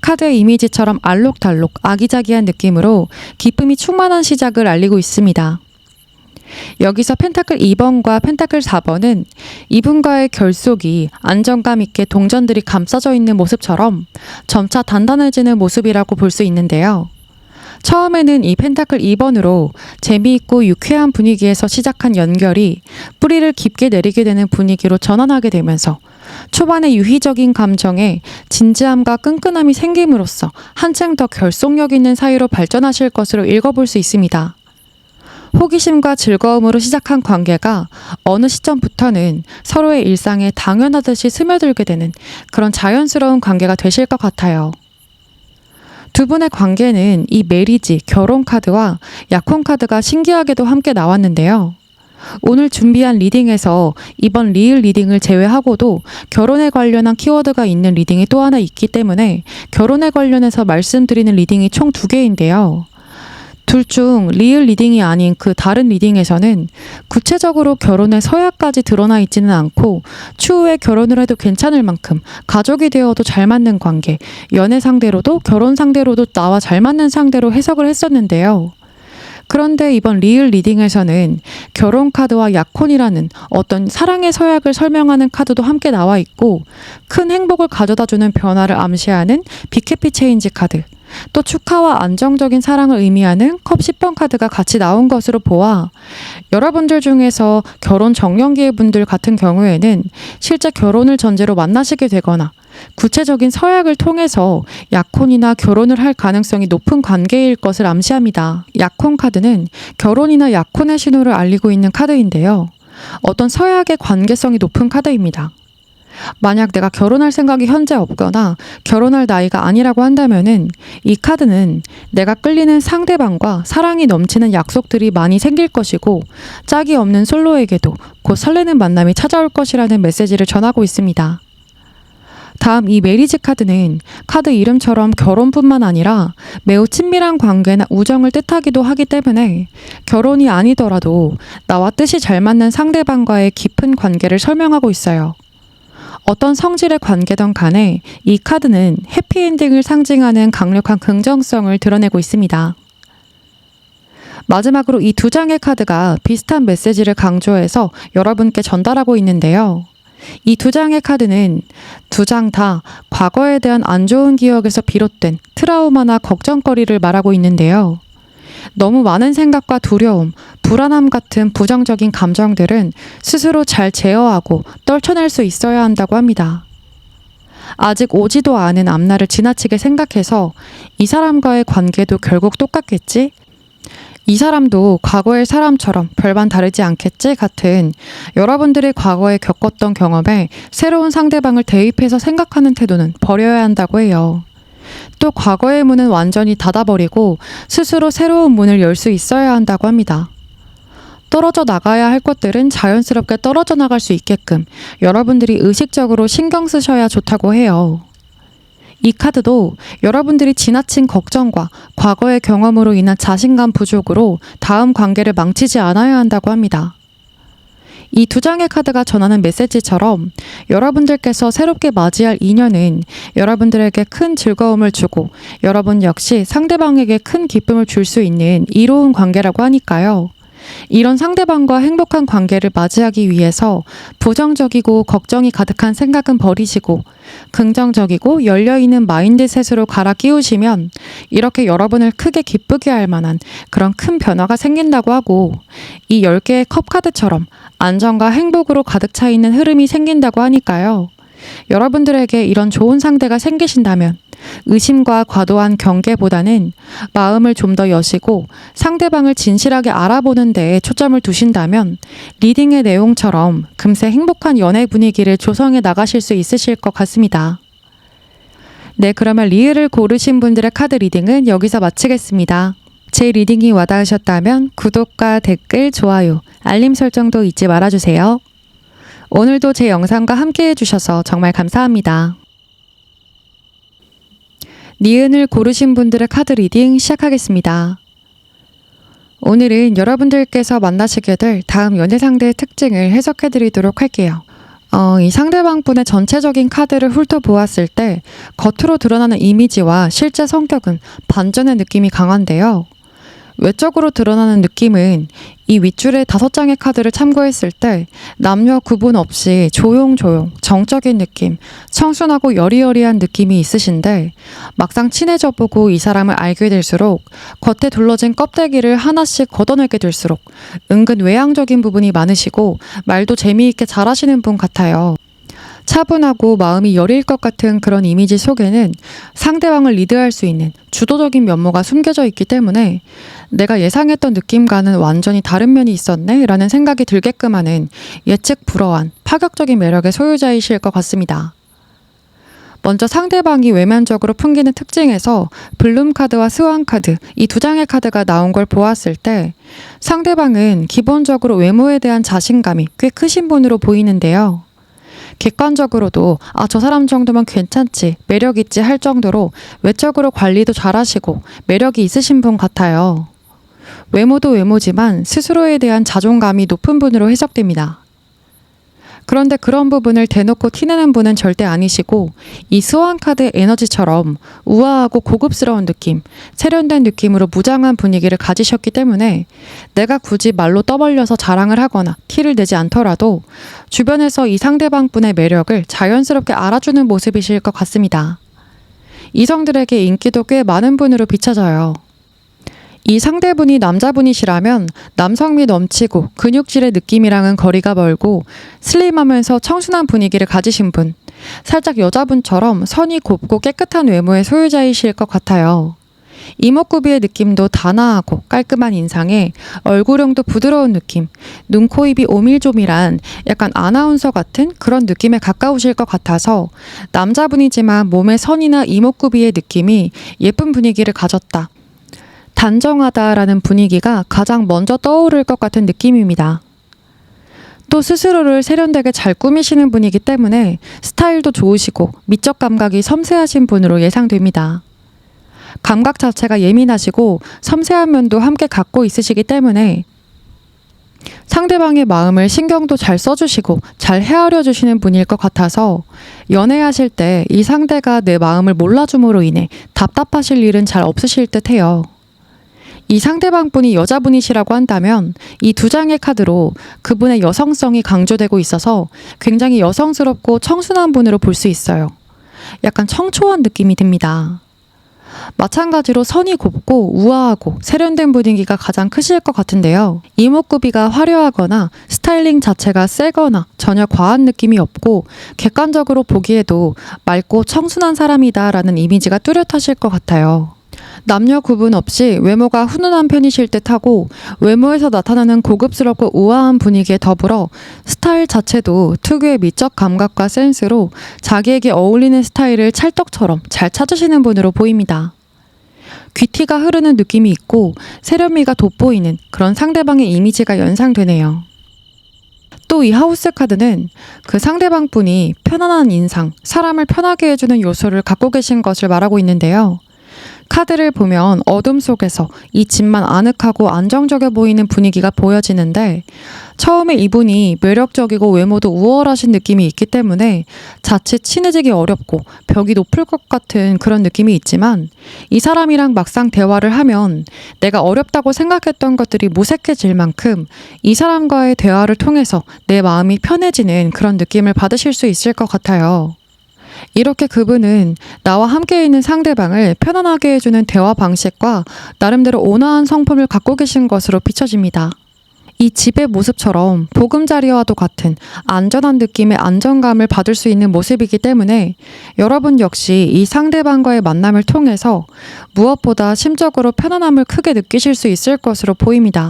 카드의 이미지처럼 알록달록 아기자기한 느낌으로 기쁨이 충만한 시작을 알리고 있습니다. 여기서 펜타클 2번과 펜타클 4번은 이분과의 결속이 안정감 있게 동전들이 감싸져 있는 모습처럼 점차 단단해지는 모습이라고 볼 수 있는데요. 처음에는 이 펜타클 2번으로 재미있고 유쾌한 분위기에서 시작한 연결이 뿌리를 깊게 내리게 되는 분위기로 전환하게 되면서 초반의 유희적인 감정에 진지함과 끈끈함이 생김으로써 한층 더 결속력 있는 사이로 발전하실 것으로 읽어볼 수 있습니다. 호기심과 즐거움으로 시작한 관계가 어느 시점부터는 서로의 일상에 당연하듯이 스며들게 되는 그런 자연스러운 관계가 되실 것 같아요. 두 분의 관계는 이 메리지, 결혼 카드와 약혼 카드가 신기하게도 함께 나왔는데요. 오늘 준비한 리딩에서 이번 리을 리딩을 제외하고도 결혼에 관련한 키워드가 있는 리딩이 또 하나 있기 때문에 결혼에 관련해서 말씀드리는 리딩이 총 2개인데요. 둘 중 리을 리딩이 아닌 그 다른 리딩에서는 구체적으로 결혼의 서약까지 드러나 있지는 않고 추후에 결혼을 해도 괜찮을 만큼 가족이 되어도 잘 맞는 관계, 연애 상대로도 결혼 상대로도 나와 잘 맞는 상대로 해석을 했었는데요. 그런데 이번 리을 리딩에서는 결혼 카드와 약혼이라는 어떤 사랑의 서약을 설명하는 카드도 함께 나와 있고 큰 행복을 가져다주는 변화를 암시하는 빅해피 체인지 카드, 또 축하와 안정적인 사랑을 의미하는 컵 10번 카드가 같이 나온 것으로 보아 여러분들 중에서 결혼 정년기의 분들 같은 경우에는 실제 결혼을 전제로 만나시게 되거나 구체적인 서약을 통해서 약혼이나 결혼을 할 가능성이 높은 관계일 것을 암시합니다. 약혼 카드는 결혼이나 약혼의 신호를 알리고 있는 카드인데요. 어떤 서약의 관계성이 높은 카드입니다. 만약 내가 결혼할 생각이 현재 없거나 결혼할 나이가 아니라고 한다면은 이 카드는 내가 끌리는 상대방과 사랑이 넘치는 약속들이 많이 생길 것이고 짝이 없는 솔로에게도 곧 설레는 만남이 찾아올 것이라는 메시지를 전하고 있습니다. 다음 이 메리지 카드는 카드 이름처럼 결혼뿐만 아니라 매우 친밀한 관계나 우정을 뜻하기도 하기 때문에 결혼이 아니더라도 나와 뜻이 잘 맞는 상대방과의 깊은 관계를 설명하고 있어요. 어떤 성질의 관계든 간에 이 카드는 해피엔딩을 상징하는 강력한 긍정성을 드러내고 있습니다. 마지막으로 이 두 장의 카드가 비슷한 메시지를 강조해서 여러분께 전달하고 있는데요. 이 두 장의 카드는 두 장 다 과거에 대한 안 좋은 기억에서 비롯된 트라우마나 걱정거리를 말하고 있는데요. 너무 많은 생각과 두려움, 불안함 같은 부정적인 감정들은 스스로 잘 제어하고 떨쳐낼 수 있어야 한다고 합니다. 아직 오지도 않은 앞날을 지나치게 생각해서 이 사람과의 관계도 결국 똑같겠지? 이 사람도 과거의 사람처럼 별반 다르지 않겠지? 같은 여러분들이 과거에 겪었던 경험에 새로운 상대방을 대입해서 생각하는 태도는 버려야 한다고 해요. 또 과거의 문은 완전히 닫아버리고 스스로 새로운 문을 열 수 있어야 한다고 합니다. 떨어져 나가야 할 것들은 자연스럽게 떨어져 나갈 수 있게끔 여러분들이 의식적으로 신경 쓰셔야 좋다고 해요. 이 카드도 여러분들이 지나친 걱정과 과거의 경험으로 인한 자신감 부족으로 다음 관계를 망치지 않아야 한다고 합니다. 이 두 장의 카드가 전하는 메시지처럼 여러분들께서 새롭게 맞이할 인연은 여러분들에게 큰 즐거움을 주고 여러분 역시 상대방에게 큰 기쁨을 줄 수 있는 이로운 관계라고 하니까요. 이런 상대방과 행복한 관계를 맞이하기 위해서 부정적이고 걱정이 가득한 생각은 버리시고 긍정적이고 열려있는 마인드셋으로 갈아 끼우시면 이렇게 여러분을 크게 기쁘게 할 만한 그런 큰 변화가 생긴다고 하고 이 10개의 컵 카드처럼 안정과 행복으로 가득 차 있는 흐름이 생긴다고 하니까요. 여러분들에게 이런 좋은 상대가 생기신다면 의심과 과도한 경계보다는 마음을 좀 더 여시고 상대방을 진실하게 알아보는 데에 초점을 두신다면 리딩의 내용처럼 금세 행복한 연애 분위기를 조성해 나가실 수 있으실 것 같습니다. 네, 그러면 리을을 고르신 분들의 카드 리딩은 여기서 마치겠습니다. 제 리딩이 와닿으셨다면 구독과 댓글, 좋아요, 알림 설정도 잊지 말아주세요. 오늘도 제 영상과 함께 해주셔서 정말 감사합니다. 니은을 고르신 분들의 카드 리딩 시작하겠습니다. 오늘은 여러분들께서 만나시게 될 다음 연애 상대의 특징을 해석해 드리도록 할게요. 이 상대방분의 전체적인 카드를 훑어보았을 때 겉으로 드러나는 이미지와 실제 성격은 반전의 느낌이 강한데요. 외적으로 드러나는 느낌은 이 윗줄의 5장의 카드를 참고했을 때 남녀 구분 없이 조용조용 정적인 느낌, 청순하고 여리여리한 느낌이 있으신데 막상 친해져 보고 이 사람을 알게 될수록 겉에 둘러진 껍데기를 하나씩 걷어내게 될수록 은근 외향적인 부분이 많으시고 말도 재미있게 잘하시는 분 같아요. 차분하고 마음이 여릴 것 같은 그런 이미지 속에는 상대방을 리드할 수 있는 주도적인 면모가 숨겨져 있기 때문에 내가 예상했던 느낌과는 완전히 다른 면이 있었네 라는 생각이 들게끔 하는 예측 불허한 파격적인 매력의 소유자이실 것 같습니다. 먼저 상대방이 외면적으로 풍기는 특징에서 블룸 카드와 스완 카드, 이 두 장의 카드가 나온 걸 보았을 때 상대방은 기본적으로 외모에 대한 자신감이 꽤 크신 분으로 보이는데요. 객관적으로도 저 사람 정도면 괜찮지, 매력있지 할 정도로 외적으로 관리도 잘하시고 매력이 있으신 분 같아요. 외모도 외모지만 스스로에 대한 자존감이 높은 분으로 해석됩니다. 그런데 그런 부분을 대놓고 티내는 분은 절대 아니시고 이 스완 카드의 에너지처럼 우아하고 고급스러운 느낌, 세련된 느낌으로 무장한 분위기를 가지셨기 때문에 내가 굳이 말로 떠벌려서 자랑을 하거나 티를 내지 않더라도 주변에서 이 상대방분의 매력을 자연스럽게 알아주는 모습이실 것 같습니다. 이성들에게 인기도 꽤 많은 분으로 비춰져요. 이 상대분이 남자분이시라면 남성미 넘치고 근육질의 느낌이랑은 거리가 멀고 슬림하면서 청순한 분위기를 가지신 분, 살짝 여자분처럼 선이 곱고 깨끗한 외모의 소유자이실 것 같아요. 이목구비의 느낌도 단아하고 깔끔한 인상에 얼굴형도 부드러운 느낌, 눈, 코, 입이 오밀조밀한 약간 아나운서 같은 그런 느낌에 가까우실 것 같아서 남자분이지만 몸의 선이나 이목구비의 느낌이 예쁜 분위기를 가졌다, 단정하다라는 분위기가 가장 먼저 떠오를 것 같은 느낌입니다. 또 스스로를 세련되게 잘 꾸미시는 분이기 때문에 스타일도 좋으시고 미적 감각이 섬세하신 분으로 예상됩니다. 감각 자체가 예민하시고 섬세한 면도 함께 갖고 있으시기 때문에 상대방의 마음을 신경도 잘 써주시고 잘 헤아려 주시는 분일 것 같아서 연애하실 때 이 상대가 내 마음을 몰라줌으로 인해 답답하실 일은 잘 없으실 듯 해요. 이 상대방분이 여자분이시라고 한다면 이 두 장의 카드로 그분의 여성성이 강조되고 있어서 굉장히 여성스럽고 청순한 분으로 볼 수 있어요. 약간 청초한 느낌이 듭니다. 마찬가지로 선이 곱고 우아하고 세련된 분위기가 가장 크실 것 같은데요. 이목구비가 화려하거나 스타일링 자체가 세거나 전혀 과한 느낌이 없고 객관적으로 보기에도 맑고 청순한 사람이다 라는 이미지가 뚜렷하실 것 같아요. 남녀 구분 없이 외모가 훈훈한 편이실 듯하고 외모에서 나타나는 고급스럽고 우아한 분위기에 더불어 스타일 자체도 특유의 미적 감각과 센스로 자기에게 어울리는 스타일을 찰떡처럼 잘 찾으시는 분으로 보입니다. 귀티가 흐르는 느낌이 있고 세련미가 돋보이는 그런 상대방의 이미지가 연상되네요. 또 이 하우스 카드는 그 상대방 분이 편안한 인상, 사람을 편하게 해주는 요소를 갖고 계신 것을 말하고 있는데요. 카드를 보면 어둠 속에서 이 집만 아늑하고 안정적이어 보이는 분위기가 보여지는데 처음에 이분이 매력적이고 외모도 우월하신 느낌이 있기 때문에 자칫 친해지기 어렵고 벽이 높을 것 같은 그런 느낌이 있지만 이 사람이랑 막상 대화를 하면 내가 어렵다고 생각했던 것들이 무색해질 만큼 이 사람과의 대화를 통해서 내 마음이 편해지는 그런 느낌을 받으실 수 있을 것 같아요. 이렇게 그분은 나와 함께 있는 상대방을 편안하게 해주는 대화 방식과 나름대로 온화한 성품을 갖고 계신 것으로 비춰집니다. 이 집의 모습처럼 보금자리와도 같은 안전한 느낌의 안정감을 받을 수 있는 모습이기 때문에 여러분 역시 이 상대방과의 만남을 통해서 무엇보다 심적으로 편안함을 크게 느끼실 수 있을 것으로 보입니다.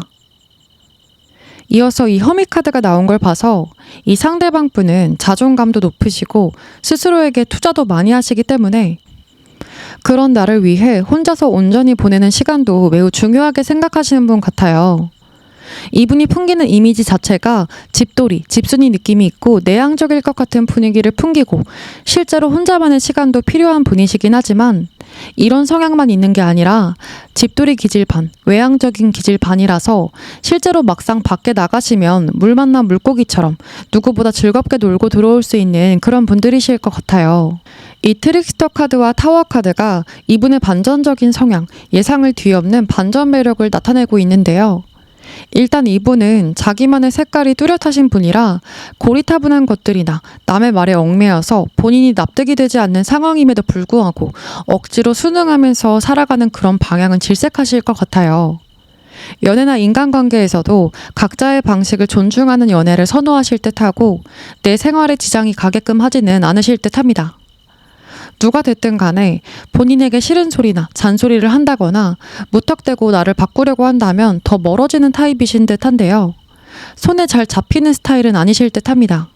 이어서 이 허미 카드가 나온 걸 봐서 이 상대방 분은 자존감도 높으시고 스스로에게 투자도 많이 하시기 때문에 그런 나를 위해 혼자서 온전히 보내는 시간도 매우 중요하게 생각하시는 분 같아요. 이분이 풍기는 이미지 자체가 집돌이, 집순이 느낌이 있고 내향적일 것 같은 분위기를 풍기고 실제로 혼자만의 시간도 필요한 분이시긴 하지만 이런 성향만 있는 게 아니라 집돌이 기질 반, 외향적인 기질 반이라서 실제로 막상 밖에 나가시면 물 만난 물고기처럼 누구보다 즐겁게 놀고 들어올 수 있는 그런 분들이실 것 같아요. 이 트릭스터 카드와 타워 카드가 이분의 반전적인 성향, 예상을 뒤엎는 반전 매력을 나타내고 있는데요. 일단 이분은 자기만의 색깔이 뚜렷하신 분이라 고리타분한 것들이나 남의 말에 얽매여서 본인이 납득이 되지 않는 상황임에도 불구하고 억지로 순응하면서 살아가는 그런 방향은 질색하실 것 같아요. 연애나 인간관계에서도 각자의 방식을 존중하는 연애를 선호하실 듯하고 내 생활에 지장이 가게끔 하지는 않으실 듯합니다. 누가 됐든 간에 본인에게 싫은 소리나 잔소리를 한다거나 무턱대고 나를 바꾸려고 한다면 더 멀어지는 타입이신 듯한데요. 손에 잘 잡히는 스타일은 아니실 듯합니다.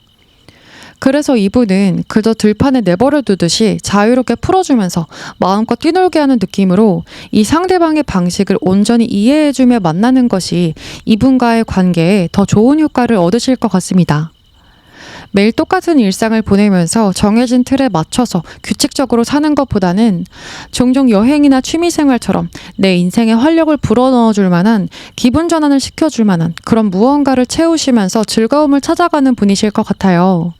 그래서 이분은 그저 들판에 내버려 두듯이 자유롭게 풀어주면서 마음껏 뛰놀게 하는 느낌으로 이 상대방의 방식을 온전히 이해해주며 만나는 것이 이분과의 관계에 더 좋은 효과를 얻으실 것 같습니다. 매일 똑같은 일상을 보내면서 정해진 틀에 맞춰서 규칙적으로 사는 것보다는 종종 여행이나 취미생활처럼 내 인생에 활력을 불어넣어줄 만한 기분 전환을 시켜줄 만한 그런 무언가를 채우시면서 즐거움을 찾아가는 분이실 것 같아요.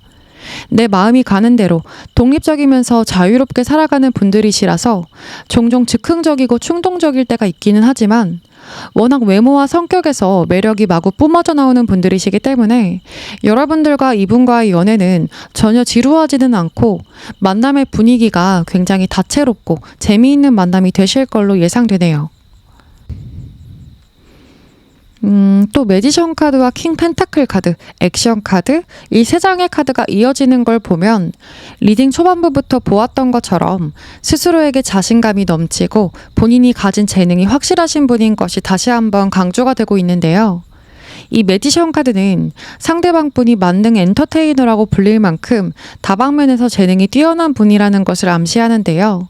내 마음이 가는 대로 독립적이면서 자유롭게 살아가는 분들이시라서 종종 즉흥적이고 충동적일 때가 있기는 하지만 워낙 외모와 성격에서 매력이 마구 뿜어져 나오는 분들이시기 때문에 여러분들과 이분과의 연애는 전혀 지루하지는 않고 만남의 분위기가 굉장히 다채롭고 재미있는 만남이 되실 걸로 예상되네요. 또 매지션 카드와 킹 펜타클 카드, 액션 카드 이 세 장의 카드가 이어지는 걸 보면 리딩 초반부부터 보았던 것처럼 스스로에게 자신감이 넘치고 본인이 가진 재능이 확실하신 분인 것이 다시 한번 강조가 되고 있는데요. 이 매지션 카드는 상대방 분이 만능 엔터테이너라고 불릴 만큼 다방면에서 재능이 뛰어난 분이라는 것을 암시하는데요.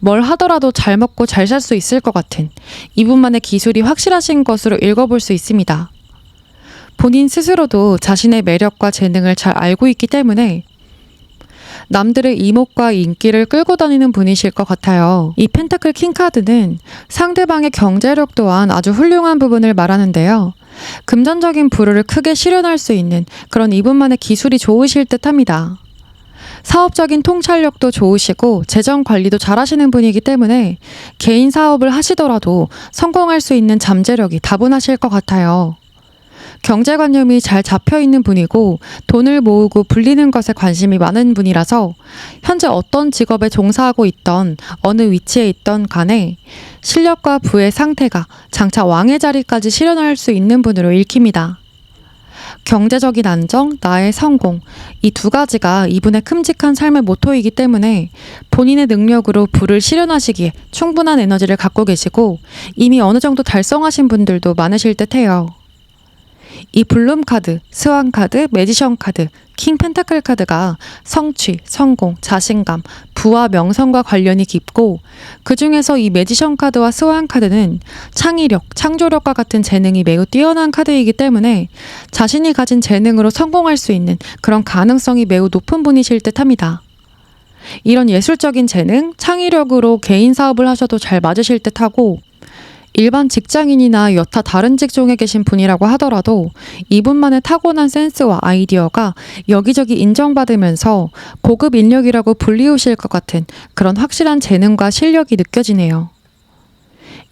뭘 하더라도 잘 먹고 잘 살 수 있을 것 같은 이분만의 기술이 확실하신 것으로 읽어볼 수 있습니다. 본인 스스로도 자신의 매력과 재능을 잘 알고 있기 때문에 남들의 이목과 인기를 끌고 다니는 분이실 것 같아요. 이 펜타클 킹 카드는 상대방의 경제력 또한 아주 훌륭한 부분을 말하는데요. 금전적인 부를 크게 실현할 수 있는 그런 이분만의 기술이 좋으실 듯합니다. 사업적인 통찰력도 좋으시고 재정 관리도 잘하시는 분이기 때문에 개인 사업을 하시더라도 성공할 수 있는 잠재력이 다분하실 것 같아요. 경제관념이 잘 잡혀있는 분이고 돈을 모으고 불리는 것에 관심이 많은 분이라서 현재 어떤 직업에 종사하고 있던 어느 위치에 있던 간에 실력과 부의 상태가 장차 왕의 자리까지 실현할 수 있는 분으로 읽힙니다. 경제적인 안정, 나의 성공, 이 두 가지가 이분의 큼직한 삶의 모토이기 때문에 본인의 능력으로 부를 실현하시기에 충분한 에너지를 갖고 계시고 이미 어느 정도 달성하신 분들도 많으실 듯해요. 이 블룸 카드, 스완 카드, 매지션 카드, 킹 펜타클 카드가 성취, 성공, 자신감, 부와 명성과 관련이 깊고 그 중에서 이 매지션 카드와 스완 카드는 창의력, 창조력과 같은 재능이 매우 뛰어난 카드이기 때문에 자신이 가진 재능으로 성공할 수 있는 그런 가능성이 매우 높은 분이실 듯합니다. 이런 예술적인 재능, 창의력으로 개인 사업을 하셔도 잘 맞으실 듯하고 일반 직장인이나 여타 다른 직종에 계신 분이라고 하더라도 이분만의 타고난 센스와 아이디어가 여기저기 인정받으면서 고급 인력이라고 불리우실 것 같은 그런 확실한 재능과 실력이 느껴지네요.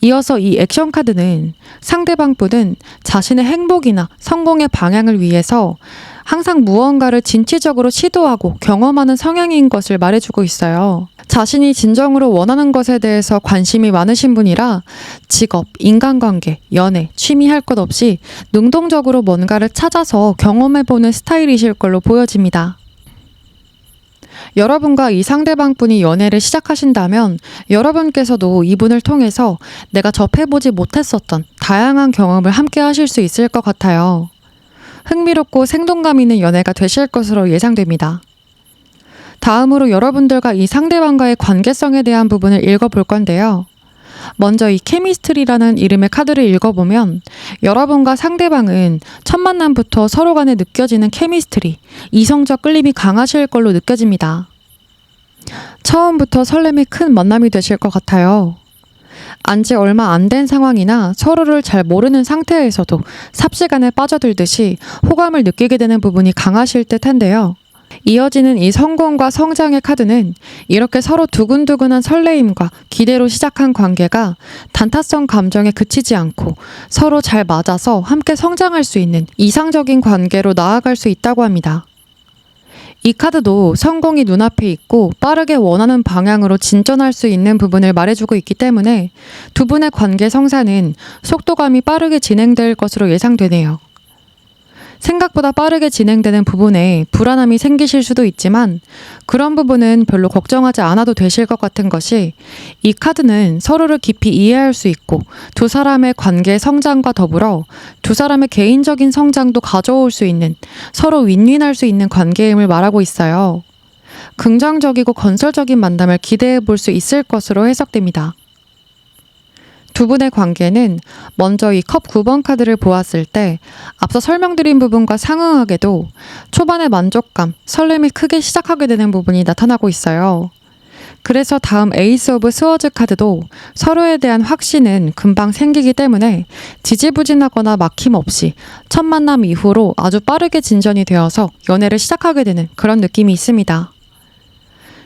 이어서 이 액션 카드는 상대방 분은 자신의 행복이나 성공의 방향을 위해서 항상 무언가를 진취적으로 시도하고 경험하는 성향인 것을 말해주고 있어요. 자신이 진정으로 원하는 것에 대해서 관심이 많으신 분이라 직업, 인간관계, 연애, 취미 할 것 없이 능동적으로 뭔가를 찾아서 경험해보는 스타일이실 걸로 보여집니다. 여러분과 이 상대방 분이 연애를 시작하신다면 여러분께서도 이분을 통해서 내가 접해보지 못했었던 다양한 경험을 함께 하실 수 있을 것 같아요. 흥미롭고 생동감 있는 연애가 되실 것으로 예상됩니다. 다음으로 여러분들과 이 상대방과의 관계성에 대한 부분을 읽어볼 건데요. 먼저 이 케미스트리라는 이름의 카드를 읽어보면 여러분과 상대방은 첫 만남부터 서로 간에 느껴지는 케미스트리, 이성적 끌림이 강하실 걸로 느껴집니다. 처음부터 설렘이 큰 만남이 되실 것 같아요. 안지 얼마 안 된 상황이나 서로를 잘 모르는 상태에서도 삽시간에 빠져들듯이 호감을 느끼게 되는 부분이 강하실 듯한데요. 이어지는 이 성공과 성장의 카드는 이렇게 서로 두근두근한 설레임과 기대로 시작한 관계가 단타성 감정에 그치지 않고 서로 잘 맞아서 함께 성장할 수 있는 이상적인 관계로 나아갈 수 있다고 합니다. 이 카드도 성공이 눈앞에 있고 빠르게 원하는 방향으로 진전할 수 있는 부분을 말해주고 있기 때문에 두 분의 관계 성사는 속도감이 빠르게 진행될 것으로 예상되네요. 생각보다 빠르게 진행되는 부분에 불안함이 생기실 수도 있지만 그런 부분은 별로 걱정하지 않아도 되실 것 같은 것이 이 카드는 서로를 깊이 이해할 수 있고 두 사람의 관계 성장과 더불어 두 사람의 개인적인 성장도 가져올 수 있는 서로 윈윈할 수 있는 관계임을 말하고 있어요. 긍정적이고 건설적인 만남을 기대해 볼 수 있을 것으로 해석됩니다. 두 분의 관계는 먼저 이 컵 9번 카드를 보았을 때 앞서 설명드린 부분과 상응하게도 초반의 만족감, 설렘이 크게 시작하게 되는 부분이 나타나고 있어요. 그래서 다음 에이스 오브 스워즈 카드도 서로에 대한 확신은 금방 생기기 때문에 지지부진하거나 막힘없이 첫 만남 이후로 아주 빠르게 진전이 되어서 연애를 시작하게 되는 그런 느낌이 있습니다.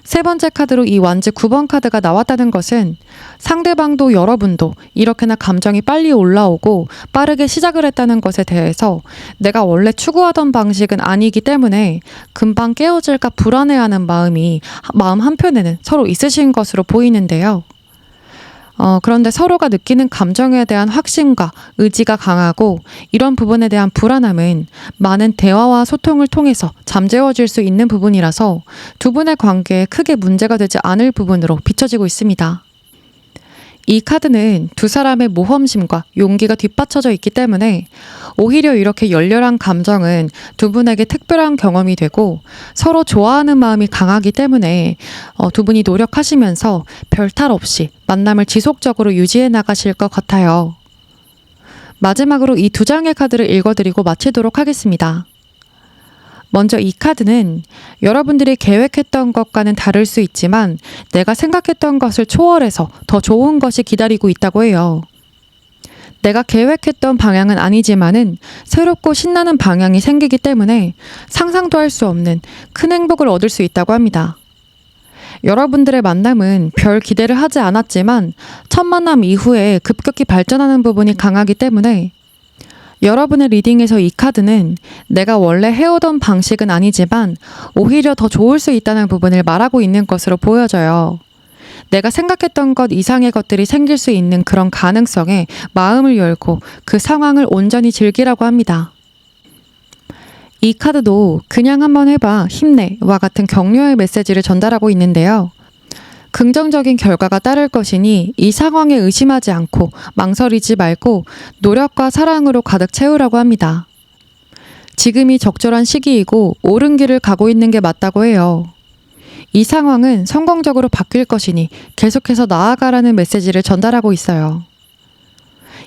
세 번째 카드로 이 완즈 9번 카드가 나왔다는 것은 상대방도 여러분도 이렇게나 감정이 빨리 올라오고 빠르게 시작을 했다는 것에 대해서 내가 원래 추구하던 방식은 아니기 때문에 금방 깨어질까 불안해하는 마음 한편에는 서로 있으신 것으로 보이는데요. 그런데 서로가 느끼는 감정에 대한 확신과 의지가 강하고 이런 부분에 대한 불안함은 많은 대화와 소통을 통해서 잠재워질 수 있는 부분이라서 두 분의 관계에 크게 문제가 되지 않을 부분으로 비춰지고 있습니다. 이 카드는 두 사람의 모험심과 용기가 뒷받쳐져 있기 때문에 오히려 이렇게 열렬한 감정은 두 분에게 특별한 경험이 되고 서로 좋아하는 마음이 강하기 때문에 두 분이 노력하시면서 별탈 없이 만남을 지속적으로 유지해 나가실 것 같아요. 마지막으로 이 두 장의 카드를 읽어드리고 마치도록 하겠습니다. 먼저 이 카드는 여러분들이 계획했던 것과는 다를 수 있지만 내가 생각했던 것을 초월해서 더 좋은 것이 기다리고 있다고 해요. 내가 계획했던 방향은 아니지만은 새롭고 신나는 방향이 생기기 때문에 상상도 할 수 없는 큰 행복을 얻을 수 있다고 합니다. 여러분들의 만남은 별 기대를 하지 않았지만 첫 만남 이후에 급격히 발전하는 부분이 강하기 때문에 여러분의 리딩에서 이 카드는 내가 원래 해오던 방식은 아니지만 오히려 더 좋을 수 있다는 부분을 말하고 있는 것으로 보여져요. 내가 생각했던 것 이상의 것들이 생길 수 있는 그런 가능성에 마음을 열고 그 상황을 온전히 즐기라고 합니다. 이 카드도 그냥 한번 해봐, 힘내와 같은 격려의 메시지를 전달하고 있는데요. 긍정적인 결과가 따를 것이니 이 상황에 의심하지 않고 망설이지 말고 노력과 사랑으로 가득 채우라고 합니다. 지금이 적절한 시기이고 옳은 길을 가고 있는 게 맞다고 해요. 이 상황은 성공적으로 바뀔 것이니 계속해서 나아가라는 메시지를 전달하고 있어요.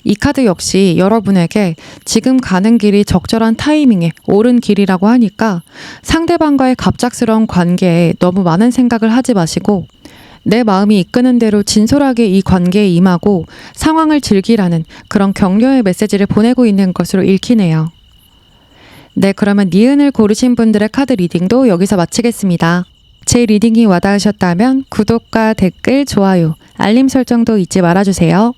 이 카드 역시 여러분에게 지금 가는 길이 적절한 타이밍에 옳은 길이라고 하니까 상대방과의 갑작스러운 관계에 너무 많은 생각을 하지 마시고 내 마음이 이끄는 대로 진솔하게 이 관계에 임하고 상황을 즐기라는 그런 격려의 메시지를 보내고 있는 것으로 읽히네요. 네, 그러면 니은을 고르신 분들의 카드 리딩도 여기서 마치겠습니다. 제 리딩이 와닿으셨다면 구독과 댓글, 좋아요, 알림 설정도 잊지 말아주세요.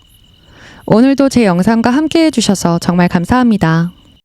오늘도 제 영상과 함께 해주셔서 정말 감사합니다.